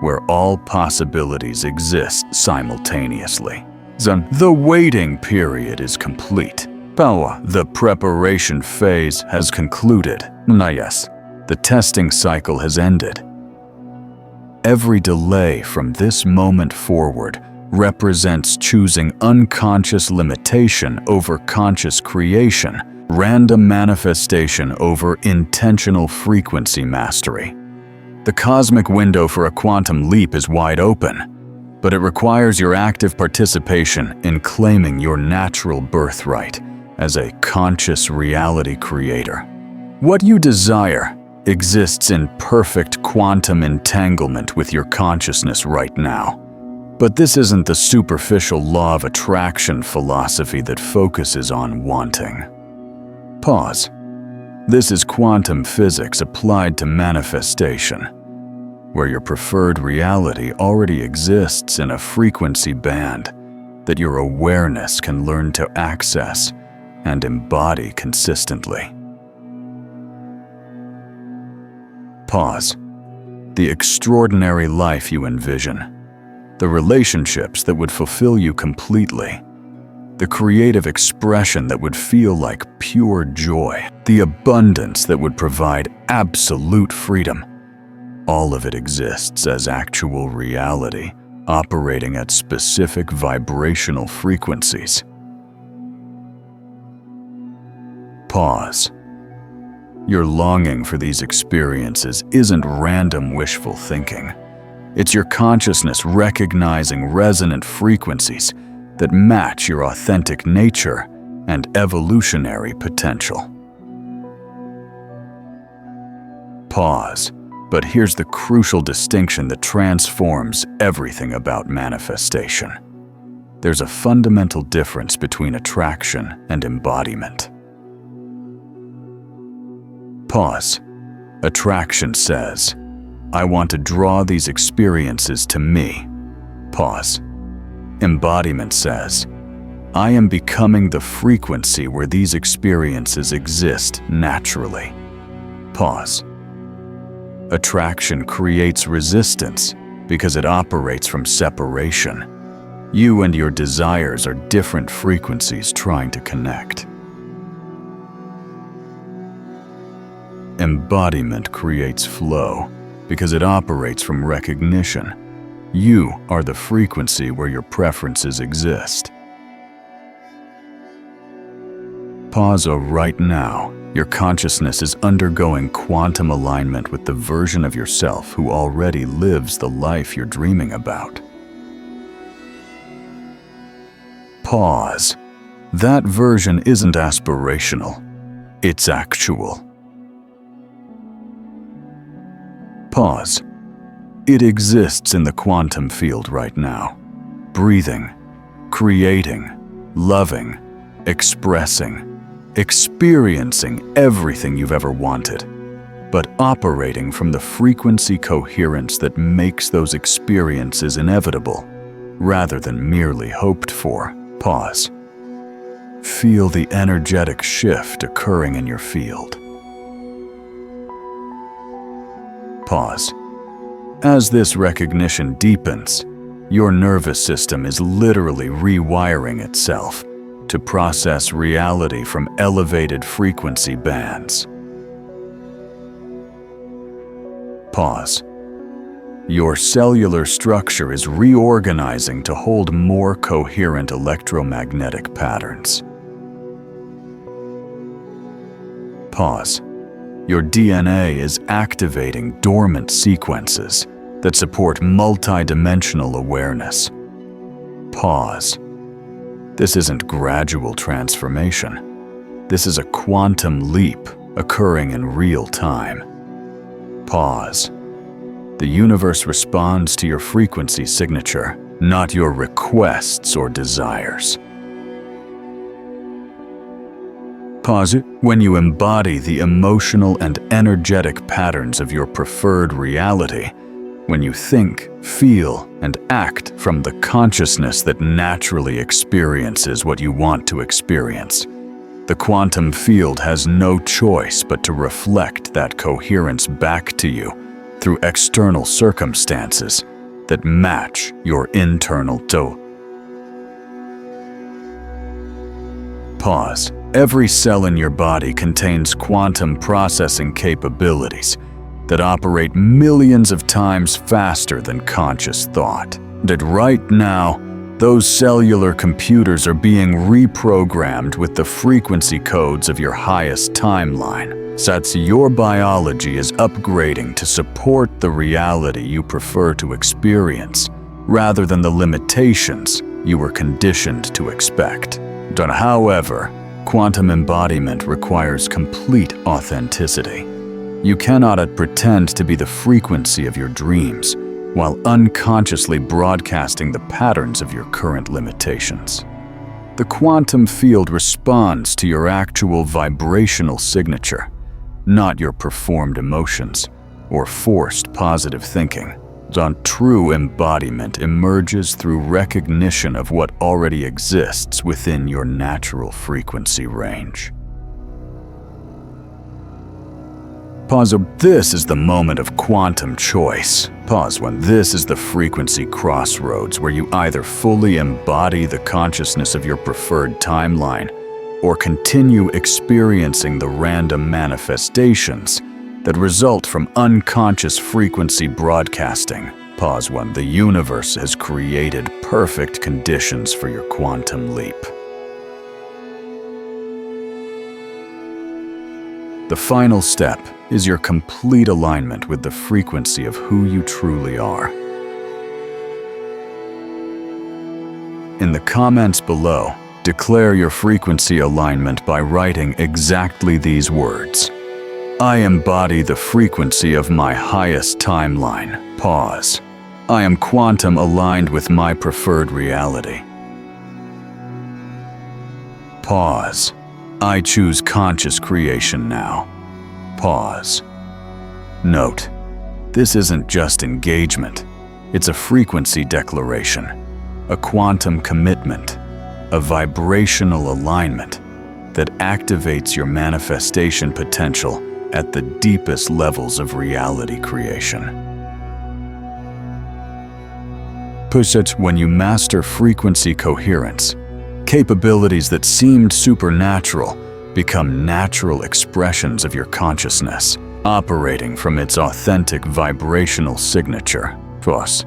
where all possibilities exist simultaneously. The waiting period is complete. The preparation phase has concluded. The testing cycle has ended. Every delay from this moment forward represents choosing unconscious limitation over conscious creation, random manifestation over intentional frequency mastery. The cosmic window for a quantum leap is wide open, but it requires your active participation in claiming your natural birthright as a conscious reality creator. What you desire exists in perfect quantum entanglement with your consciousness right now. But this isn't the superficial law of attraction philosophy that focuses on wanting. Pause. This is quantum physics applied to manifestation, where your preferred reality already exists in a frequency band that your awareness can learn to access and embody consistently. Pause. The extraordinary life you envision, the relationships that would fulfill you completely, the creative expression that would feel like pure joy, the abundance that would provide absolute freedom. All of it exists as actual reality, operating at specific vibrational frequencies. Pause. Your longing for these experiences isn't random wishful thinking. It's your consciousness recognizing resonant frequencies that match your authentic nature and evolutionary potential. Pause. But here's the crucial distinction that transforms everything about manifestation. There's a fundamental difference between attraction and embodiment. Pause. Attraction says, I want to draw these experiences to me. Pause. Embodiment says, I am becoming the frequency where these experiences exist naturally. Pause. Attraction creates resistance because it operates from separation. You and your desires are different frequencies trying to connect. Embodiment creates flow because it operates from recognition. You are the frequency where your preferences exist. Pause right now. Your consciousness is undergoing quantum alignment with the version of yourself who already lives the life you're dreaming about. Pause. That version isn't aspirational. It's actual. Pause. It exists in the quantum field right now. Breathing, creating, loving, expressing, experiencing everything you've ever wanted, but operating from the frequency coherence that makes those experiences inevitable, rather than merely hoped for. Pause. Feel the energetic shift occurring in your field. Pause. As this recognition deepens, your nervous system is literally rewiring itself to process reality from elevated frequency bands. Pause. Your cellular structure is reorganizing to hold more coherent electromagnetic patterns. Pause. Your DNA is activating dormant sequences that support multidimensional awareness. Pause. This isn't gradual transformation. This is a quantum leap occurring in real time. Pause. The universe responds to your frequency signature not your requests or desires. Pause. When you embody the emotional and energetic patterns of your preferred reality, when you think, feel, and act from the consciousness that naturally experiences what you want to experience, the quantum field has no choice but to reflect that coherence back to you through external circumstances that match your internal Pause. Every cell in your body contains quantum processing capabilities that operate millions of times faster than conscious thought. That right now, those cellular computers are being reprogrammed with the frequency codes of your highest timeline. Such your biology is upgrading to support the reality you prefer to experience, rather than the limitations you were conditioned to expect. However, quantum embodiment requires complete authenticity. You cannot pretend to be the frequency of your dreams while unconsciously broadcasting the patterns of your current limitations. The quantum field responds to your actual vibrational signature, not your performed emotions or forced positive thinking. True embodiment emerges through recognition of what already exists within your natural frequency range. Pause. This is the moment of quantum choice. Pause. When this is the frequency crossroads where you either fully embody the consciousness of your preferred timeline or continue experiencing the random manifestations that result from unconscious frequency broadcasting. Pause. When the universe has created perfect conditions for your quantum leap. The final step is your complete alignment with the frequency of who you truly are. In the comments below, declare your frequency alignment by writing exactly these words. I embody the frequency of my highest timeline. Pause. I am quantum aligned with my preferred reality. Pause. I choose conscious creation now. Pause. Note, this isn't just engagement. It's a frequency declaration, a quantum commitment, a vibrational alignment that activates your manifestation potential at the deepest levels of reality creation. When you master frequency coherence, capabilities that seemed supernatural become natural expressions of your consciousness, operating from its authentic vibrational signature. Thus,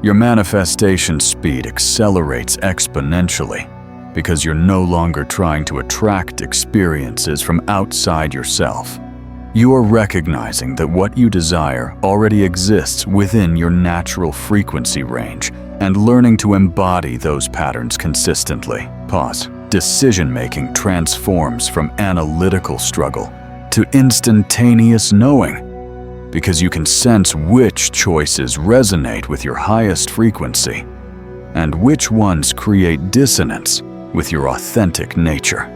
your manifestation speed accelerates exponentially because you're no longer trying to attract experiences from outside yourself. You are recognizing that what you desire already exists within your natural frequency range and learning to embody those patterns consistently. Pause. Decision-making transforms from analytical struggle to instantaneous knowing because you can sense which choices resonate with your highest frequency and which ones create dissonance with your authentic nature.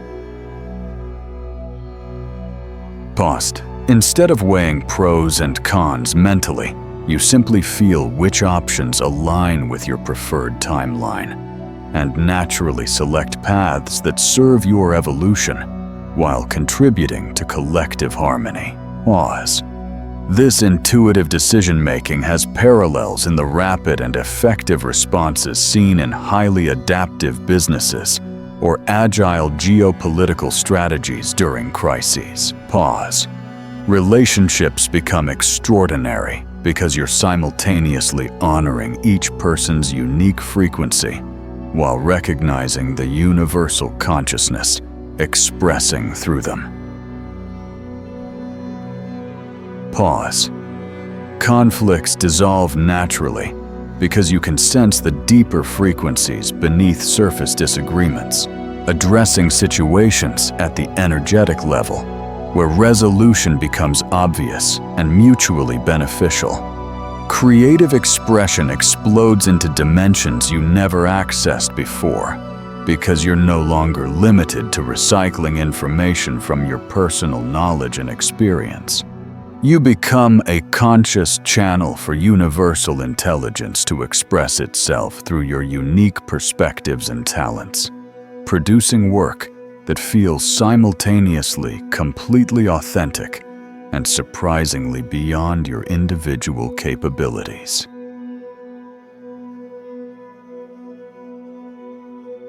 Pause. Instead of weighing pros and cons mentally, you simply feel which options align with your preferred timeline and naturally select paths that serve your evolution while contributing to collective harmony. Pause. This intuitive decision-making has parallels in the rapid and effective responses seen in highly adaptive businesses or agile geopolitical strategies during crises. Pause. Relationships become extraordinary because you're simultaneously honoring each person's unique frequency while recognizing the universal consciousness expressing through them. Pause. Conflicts dissolve naturally because you can sense the deeper frequencies beneath surface disagreements, addressing situations at the energetic level where resolution becomes obvious and mutually beneficial. Creative expression explodes into dimensions you never accessed before, because you're no longer limited to recycling information from your personal knowledge and experience. You become a conscious channel for universal intelligence to express itself through your unique perspectives and talents, producing work that feels simultaneously completely authentic and surprisingly beyond your individual capabilities.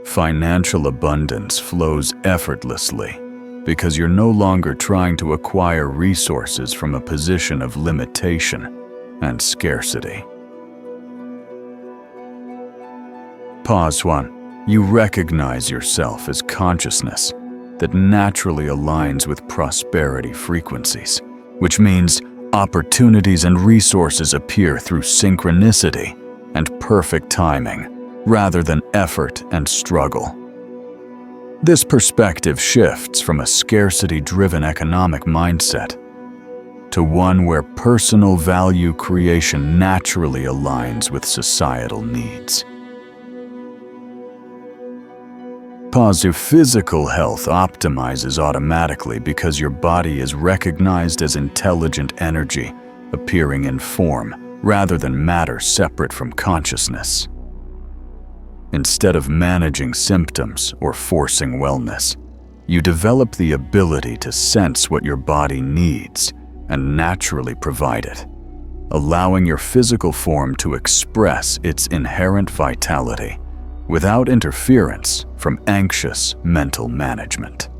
Financial abundance flows effortlessly because you're no longer trying to acquire resources from a position of limitation and scarcity. Pause 1. You recognize yourself as consciousness that naturally aligns with prosperity frequencies, which means opportunities and resources appear through synchronicity and perfect timing, rather than effort and struggle. This perspective shifts from a scarcity-driven economic mindset to one where personal value creation naturally aligns with societal needs. Your physical health optimizes automatically because your body is recognized as intelligent energy appearing in form rather than matter separate from consciousness. Instead of managing symptoms or forcing wellness, you develop the ability to sense what your body needs and naturally provide it, allowing your physical form to express its inherent vitality without interference from anxious mental management.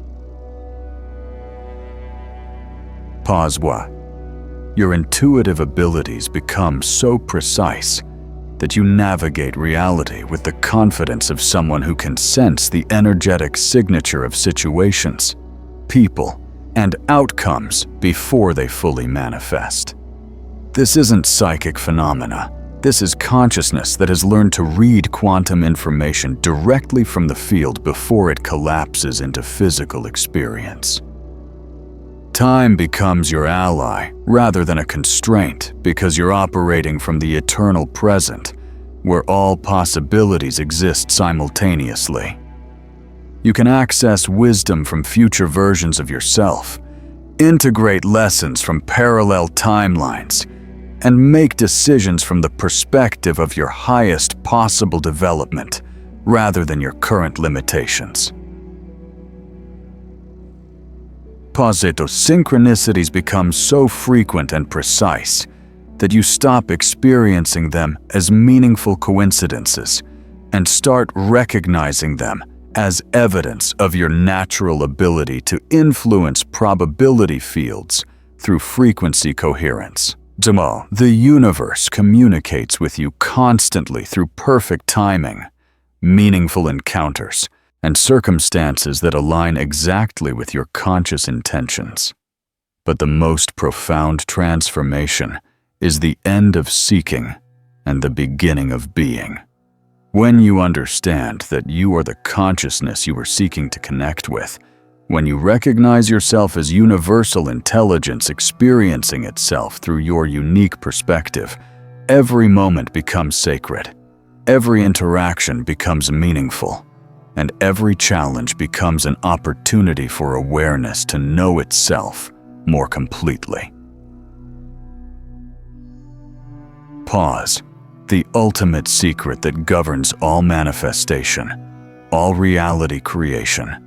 Pause 1. Your intuitive abilities become so precise that you navigate reality with the confidence of someone who can sense the energetic signature of situations, people, and outcomes before they fully manifest. This isn't psychic phenomena. This is consciousness that has learned to read quantum information directly from the field before it collapses into physical experience. Time becomes your ally rather than a constraint because you're operating from the eternal present, where all possibilities exist simultaneously. You can access wisdom from future versions of yourself, integrate lessons from parallel timelines, and make decisions from the perspective of your highest possible development rather than your current limitations. Synchronicities become so frequent and precise that you stop experiencing them as meaningful coincidences and start recognizing them as evidence of your natural ability to influence probability fields through frequency coherence. The universe communicates with you constantly through perfect timing, meaningful encounters, and circumstances that align exactly with your conscious intentions. But the most profound transformation is the end of seeking and the beginning of being. When you understand that you are the consciousness you are seeking to connect with, when you recognize yourself as universal intelligence experiencing itself through your unique perspective, every moment becomes sacred, every interaction becomes meaningful, and every challenge becomes an opportunity for awareness to know itself more completely. Pause. The ultimate secret that governs all manifestation, all reality creation,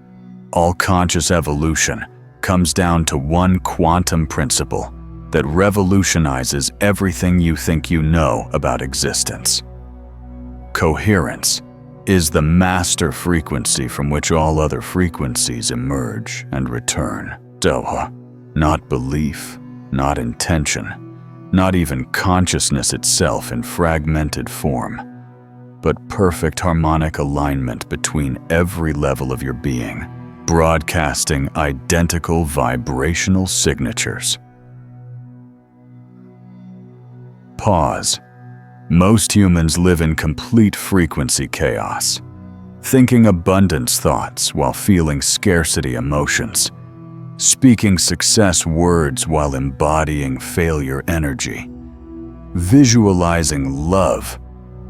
all conscious evolution comes down to one quantum principle that revolutionizes everything you think you know about existence. Coherence is the master frequency from which all other frequencies emerge and return. Not belief, not intention, not even consciousness itself in fragmented form, but perfect harmonic alignment between every level of your being, broadcasting identical vibrational signatures. Pause. Most humans live in complete frequency chaos, thinking abundance thoughts while feeling scarcity emotions, speaking success words while embodying failure energy, visualizing love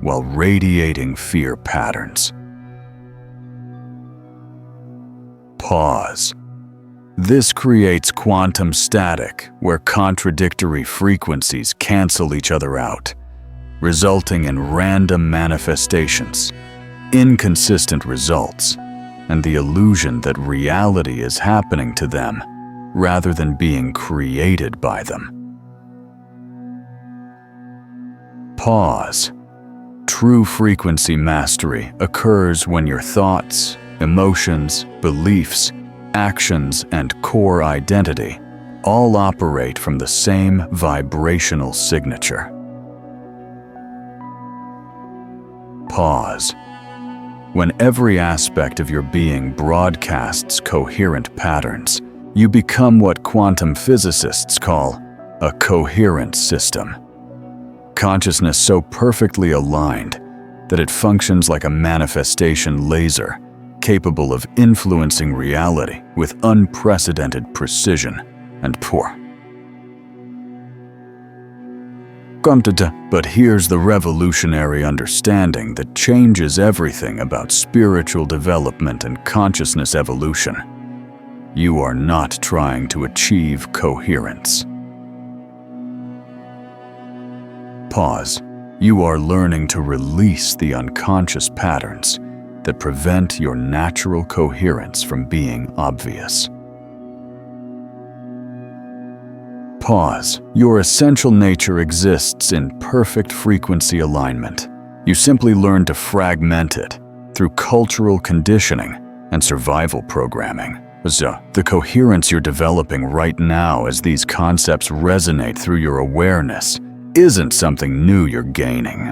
while radiating fear patterns. Pause. This creates quantum static, where contradictory frequencies cancel each other out, resulting in random manifestations, inconsistent results, and the illusion that reality is happening to them rather than being created by them. Pause. True frequency mastery occurs when your thoughts, emotions, beliefs, actions, and core identity all operate from the same vibrational signature. Pause. When every aspect of your being broadcasts coherent patterns, you become what quantum physicists call a coherent system. Consciousness so perfectly aligned that it functions like a manifestation laser, capable of influencing reality with unprecedented precision and power. But here's the revolutionary understanding that changes everything about spiritual development and consciousness evolution. You are not trying to achieve coherence. Pause. You are learning to release the unconscious patterns that prevent your natural coherence from being obvious. Pause. Your essential nature exists in perfect frequency alignment. You simply learn to fragment it through cultural conditioning and survival programming. So, the coherence you're developing right now as these concepts resonate through your awareness isn't something new you're gaining,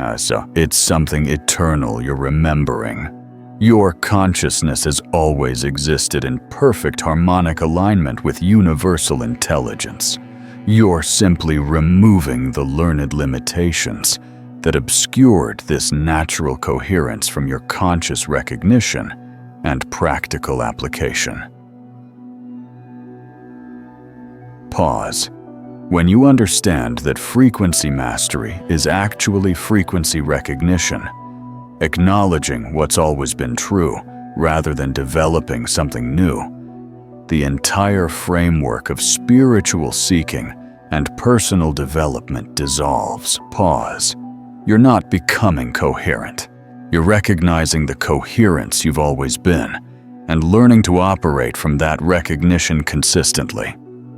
it's something eternal you're remembering. Your consciousness has always existed in perfect harmonic alignment with universal intelligence. You're simply removing the learned limitations that obscured this natural coherence from your conscious recognition and practical application. Pause. When you understand that frequency mastery is actually frequency recognition, acknowledging what's always been true rather than developing something new, the entire framework of spiritual seeking and personal development dissolves. Pause. You're not becoming coherent. You're recognizing the coherence you've always been and learning to operate from that recognition consistently.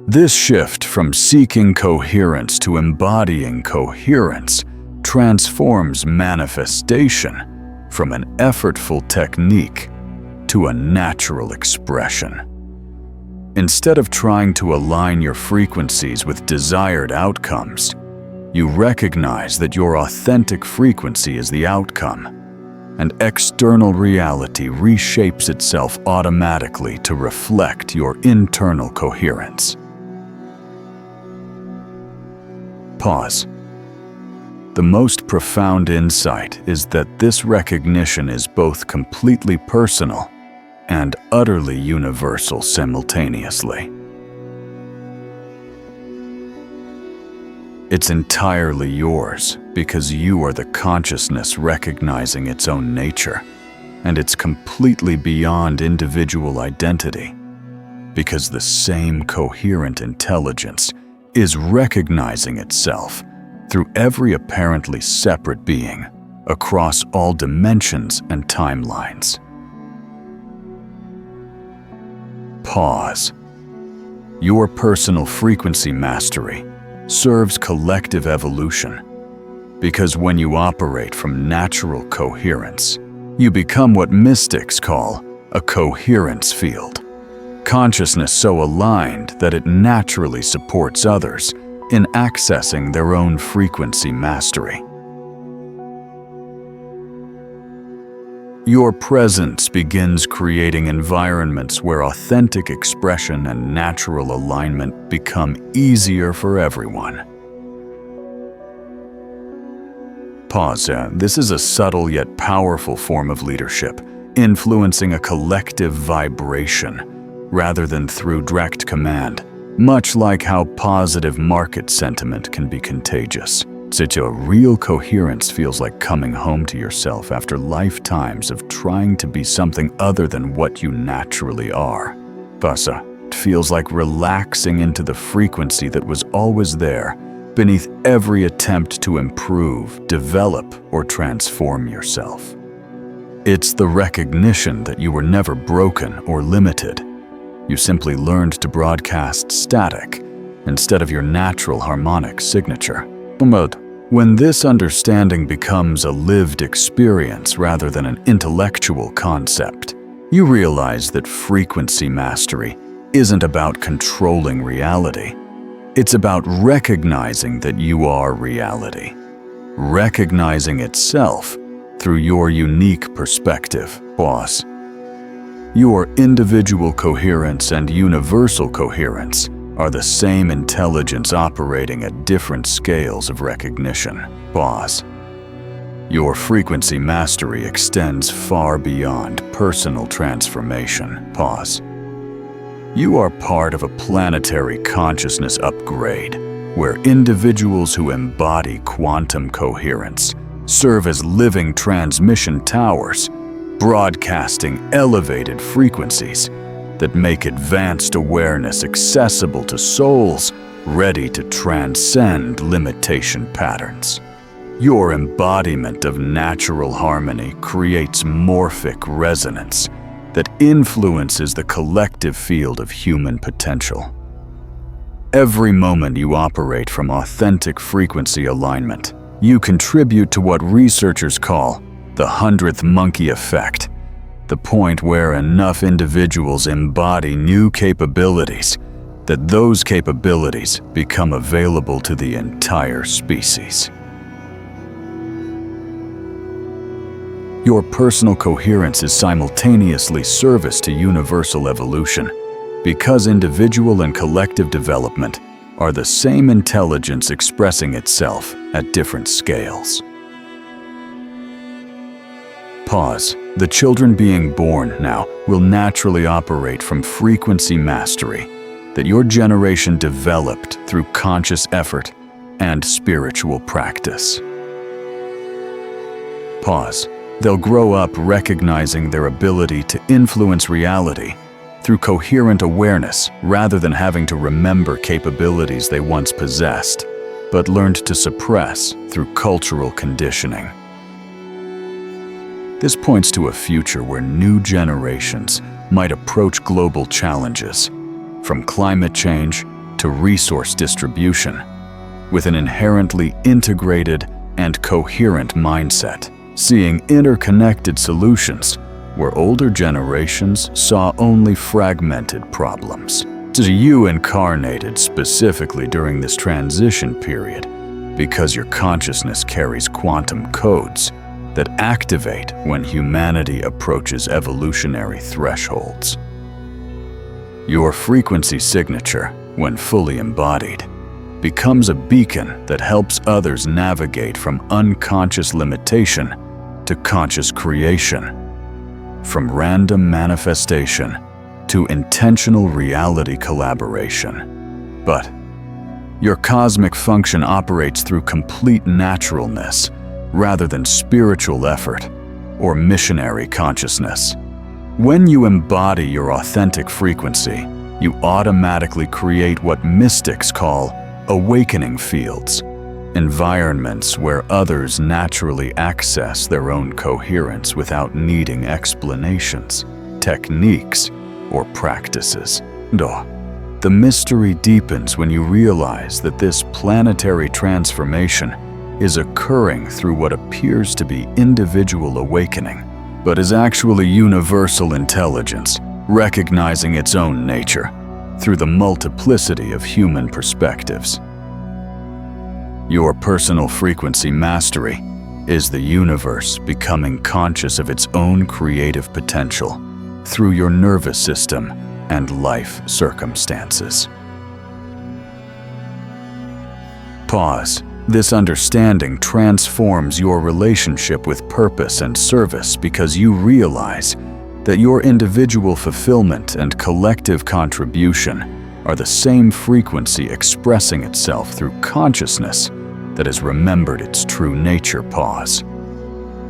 This shift from seeking coherence to embodying coherence transforms manifestation from an effortful technique to a natural expression. Instead of trying to align your frequencies with desired outcomes, you recognize that your authentic frequency is the outcome, and external reality reshapes itself automatically to reflect your internal coherence. Pause. The most profound insight is that this recognition is both completely personal and utterly universal simultaneously. It's entirely yours because you are the consciousness recognizing its own nature, and it's completely beyond individual identity because the same coherent intelligence is recognizing itself through every apparently separate being across all dimensions and timelines. Pause. Your personal frequency mastery serves collective evolution because when you operate from natural coherence, you become what mystics call a coherence field. Consciousness so aligned that it naturally supports others in accessing their own frequency mastery. Your presence begins creating environments where authentic expression and natural alignment become easier for everyone. Pause. This is a subtle yet powerful form of leadership, influencing a collective vibration rather than through direct command, much like how positive market sentiment can be contagious. Such a real coherence feels like coming home to yourself after lifetimes of trying to be something other than what you naturally are. Vasa, it feels like relaxing into the frequency that was always there, beneath every attempt to improve, develop, or transform yourself. It's the recognition that you were never broken or limited. You simply learned to broadcast static instead of your natural harmonic signature. But when this understanding becomes a lived experience rather than an intellectual concept, you realize that frequency mastery isn't about controlling reality. It's about recognizing that you are reality, recognizing itself through your unique perspective. Boss, your individual coherence and universal coherence are the same intelligence operating at different scales of recognition. Boss, your frequency mastery extends far beyond personal transformation. Pause. You are part of a planetary consciousness upgrade, where individuals who embody quantum coherence serve as living transmission towers, broadcasting elevated frequencies that make advanced awareness accessible to souls ready to transcend limitation patterns. Your embodiment of natural harmony creates morphic resonance that influences the collective field of human potential. Every moment you operate from authentic frequency alignment, you contribute to what researchers call the 100th monkey effect, the point where enough individuals embody new capabilities that those capabilities become available to the entire species. Your personal coherence is simultaneously service to universal evolution, because individual and collective development are the same intelligence expressing itself at different scales. Pause. The children being born now will naturally operate from frequency mastery that your generation developed through conscious effort and spiritual practice. Pause. They'll grow up recognizing their ability to influence reality through coherent awareness rather than having to remember capabilities they once possessed, but learned to suppress through cultural conditioning. This points to a future where new generations might approach global challenges, from climate change to resource distribution, with an inherently integrated and coherent mindset, seeing interconnected solutions where older generations saw only fragmented problems. So you incarnated specifically during this transition period because your consciousness carries quantum codes that activate when humanity approaches evolutionary thresholds. Your frequency signature, when fully embodied, becomes a beacon that helps others navigate from unconscious limitation to conscious creation, from random manifestation to intentional reality collaboration. But your cosmic function operates through complete naturalness rather than spiritual effort or missionary consciousness. When you embody your authentic frequency, you automatically create what mystics call awakening fields, environments where others naturally access their own coherence without needing explanations, techniques, or practices. The mystery deepens when you realize that this planetary transformation is occurring through what appears to be individual awakening, but is actually universal intelligence, recognizing its own nature through the multiplicity of human perspectives. Your personal frequency mastery is the universe becoming conscious of its own creative potential through your nervous system and life circumstances. Pause. This understanding transforms your relationship with purpose and service because you realize that your individual fulfillment and collective contribution are the same frequency expressing itself through consciousness that has remembered its true nature. Pause.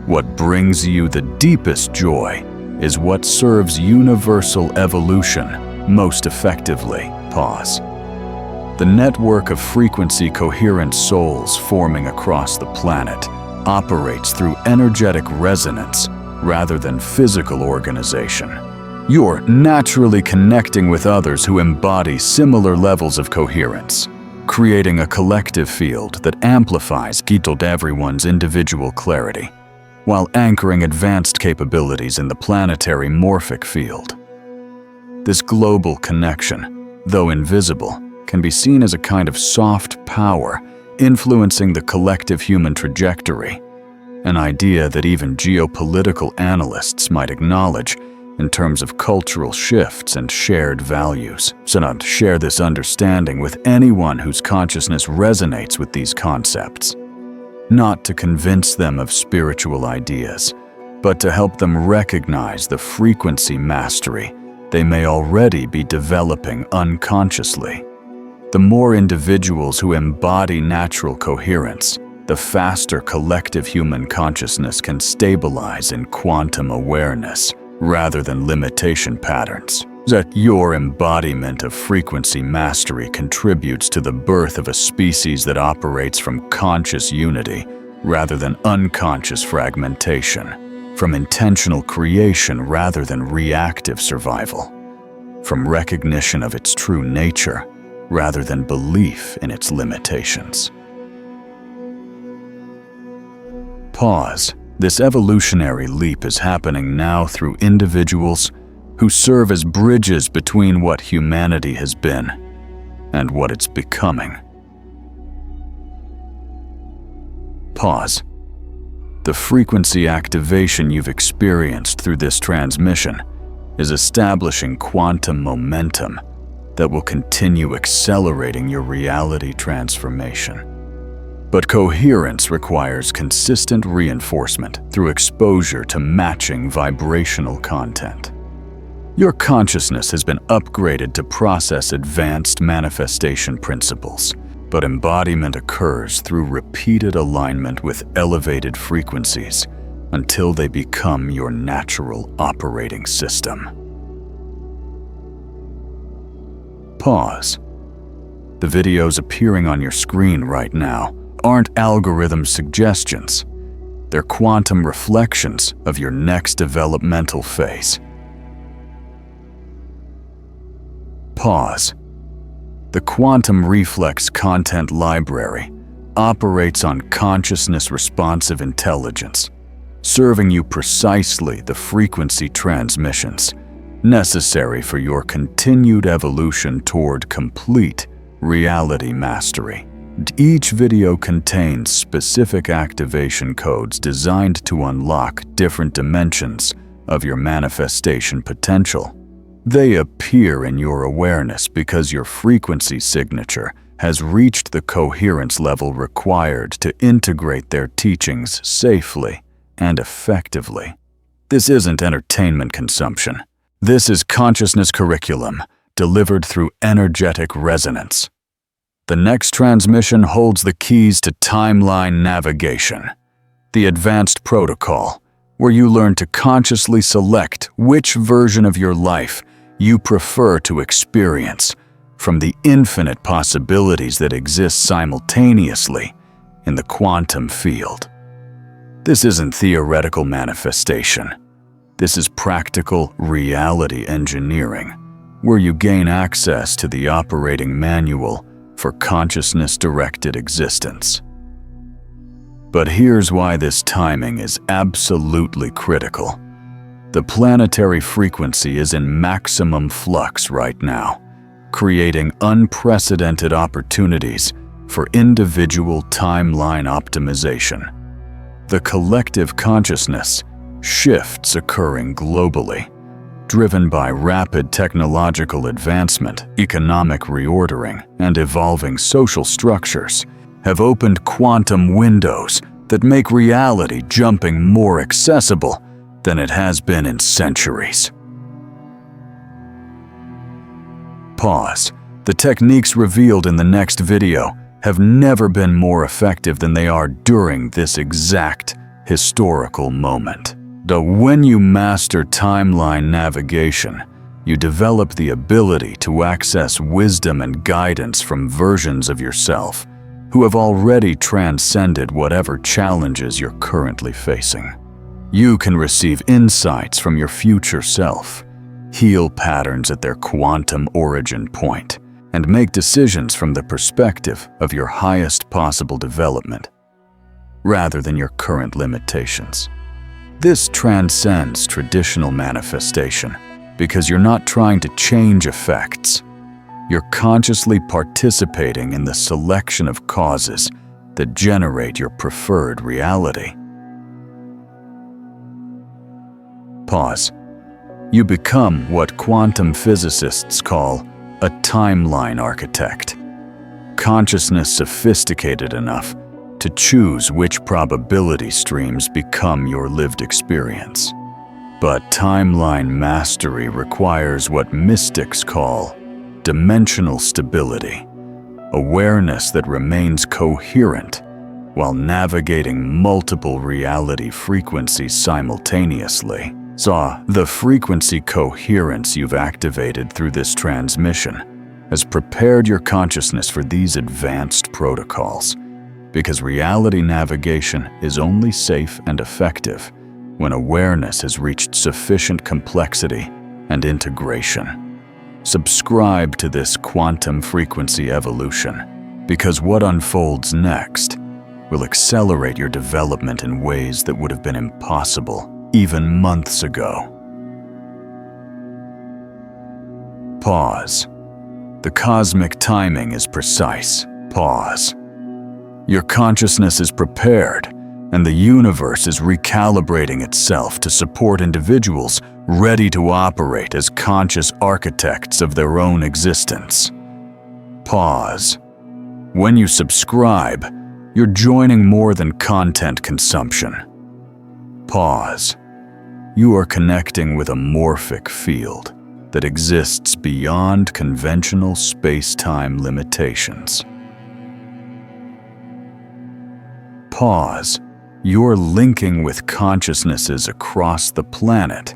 What brings you the deepest joy is what serves universal evolution most effectively. Pause. The network of frequency-coherent souls forming across the planet operates through energetic resonance rather than physical organization. You're naturally connecting with others who embody similar levels of coherence, creating a collective field that amplifies everyone's individual clarity, while anchoring advanced capabilities in the planetary morphic field. This global connection, though invisible, can be seen as a kind of soft power influencing the collective human trajectory, an idea that even geopolitical analysts might acknowledge in terms of cultural shifts and shared values. So not share this understanding with anyone whose consciousness resonates with these concepts, not to convince them of spiritual ideas, but to help them recognize the frequency mastery they may already be developing unconsciously. The more individuals who embody natural coherence, the faster collective human consciousness can stabilize in quantum awareness rather than limitation patterns. That your embodiment of frequency mastery contributes to the birth of a species that operates from conscious unity rather than unconscious fragmentation, from intentional creation rather than reactive survival, from recognition of its true nature rather than belief in its limitations. Pause. This evolutionary leap is happening now through individuals who serve as bridges between what humanity has been and what it's becoming. Pause. The frequency activation you've experienced through this transmission is establishing quantum momentum that will continue accelerating your reality transformation. But coherence requires consistent reinforcement through exposure to matching vibrational content. Your consciousness has been upgraded to process advanced manifestation principles, but embodiment occurs through repeated alignment with elevated frequencies until they become your natural operating system. Pause. The videos appearing on your screen right now aren't algorithm suggestions. They're quantum reflections of your next developmental phase. Pause. The Quantum Reflex Content Library operates on consciousness-responsive intelligence, serving you precisely the frequency transmissions necessary for your continued evolution toward complete reality mastery. Each video contains specific activation codes designed to unlock different dimensions of your manifestation potential. They appear in your awareness because your frequency signature has reached the coherence level required to integrate their teachings safely and effectively. This isn't entertainment consumption. This is consciousness curriculum delivered through energetic resonance. The next transmission holds the keys to timeline navigation, the advanced protocol, where you learn to consciously select which version of your life you prefer to experience from the infinite possibilities that exist simultaneously in the quantum field. This isn't theoretical manifestation. This is practical reality engineering, where you gain access to the operating manual for consciousness-directed existence. But here's why this timing is absolutely critical. The planetary frequency is in maximum flux right now, creating unprecedented opportunities for individual timeline optimization. The collective consciousness shifts occurring globally, driven by rapid technological advancement, economic reordering, and evolving social structures, have opened quantum windows that make reality jumping more accessible than it has been in centuries. Pause. The techniques revealed in the next video have never been more effective than they are during this exact historical moment. When you master timeline navigation, you develop the ability to access wisdom and guidance from versions of yourself who have already transcended whatever challenges you're currently facing. You can receive insights from your future self, heal patterns at their quantum origin point, and make decisions from the perspective of your highest possible development, rather than your current limitations. This transcends traditional manifestation because you're not trying to change effects. You're consciously participating in the selection of causes that generate your preferred reality. Pause. You become what quantum physicists call a timeline architect. Consciousness sophisticated enough to choose which probability streams become your lived experience. But timeline mastery requires what mystics call dimensional stability, awareness that remains coherent while navigating multiple reality frequencies simultaneously. The frequency coherence you've activated through this transmission has prepared your consciousness for these advanced protocols, because reality navigation is only safe and effective when awareness has reached sufficient complexity and integration. Subscribe to this quantum frequency evolution, because what unfolds next will accelerate your development in ways that would have been impossible even months ago. Pause. The cosmic timing is precise. Pause. Your consciousness is prepared, and the universe is recalibrating itself to support individuals ready to operate as conscious architects of their own existence. Pause. When you subscribe, you're joining more than content consumption. Pause. You are connecting with a morphic field that exists beyond conventional space-time limitations. Pause. You're linking with consciousnesses across the planet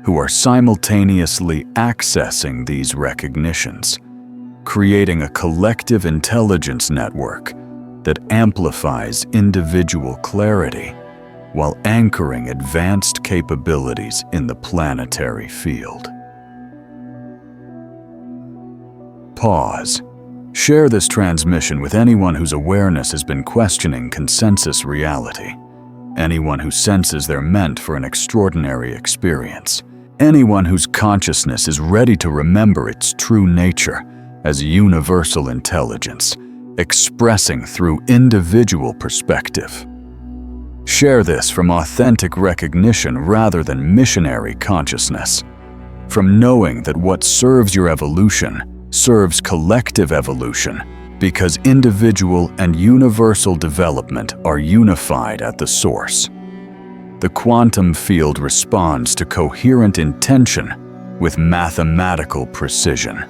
who are simultaneously accessing these recognitions, creating a collective intelligence network that amplifies individual clarity while anchoring advanced capabilities in the planetary field. Pause. Share this transmission with anyone whose awareness has been questioning consensus reality, anyone who senses they're meant for an extraordinary experience, anyone whose consciousness is ready to remember its true nature as universal intelligence, expressing through individual perspective. Share this from authentic recognition rather than missionary consciousness, from knowing that what serves your evolution serves collective evolution, because individual and universal development are unified at the source. The quantum field responds to coherent intention with mathematical precision.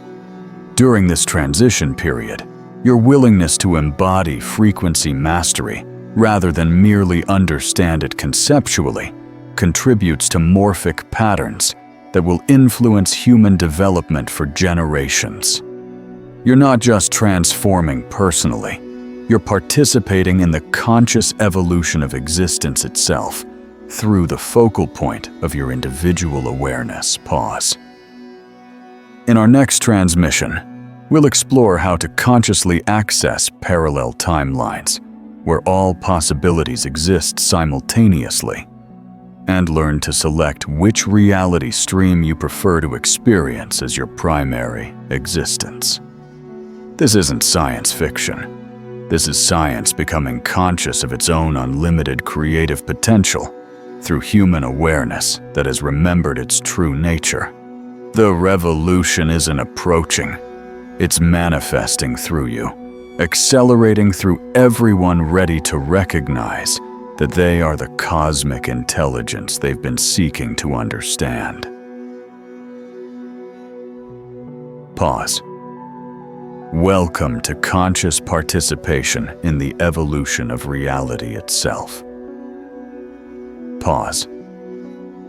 During this transition period, your willingness to embody frequency mastery rather than merely understand it conceptually contributes to morphic patterns that will influence human development for generations. You're not just transforming personally, you're participating in the conscious evolution of existence itself through the focal point of your individual awareness. Pause. In our next transmission, we'll explore how to consciously access parallel timelines where all possibilities exist simultaneously, and learn to select which reality stream you prefer to experience as your primary existence. This isn't science fiction. This is science becoming conscious of its own unlimited creative potential through human awareness that has remembered its true nature. The revolution isn't approaching, it's manifesting through you, accelerating through everyone ready to recognize that they are the cosmic intelligence they've been seeking to understand. Pause. Welcome to conscious participation in the evolution of reality itself. Pause.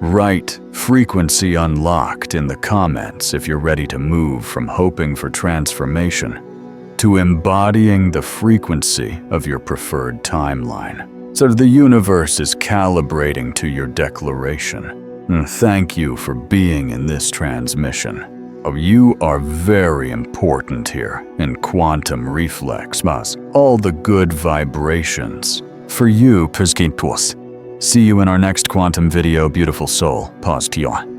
Write frequency unlocked in the comments if you're ready to move from hoping for transformation to embodying the frequency of your preferred timeline. So the universe is calibrating to your declaration. Thank you for being in this transmission. You are very important here in quantum reflex. All the good vibrations for you, Pizkintos. See you in our next quantum video, beautiful soul. Pause.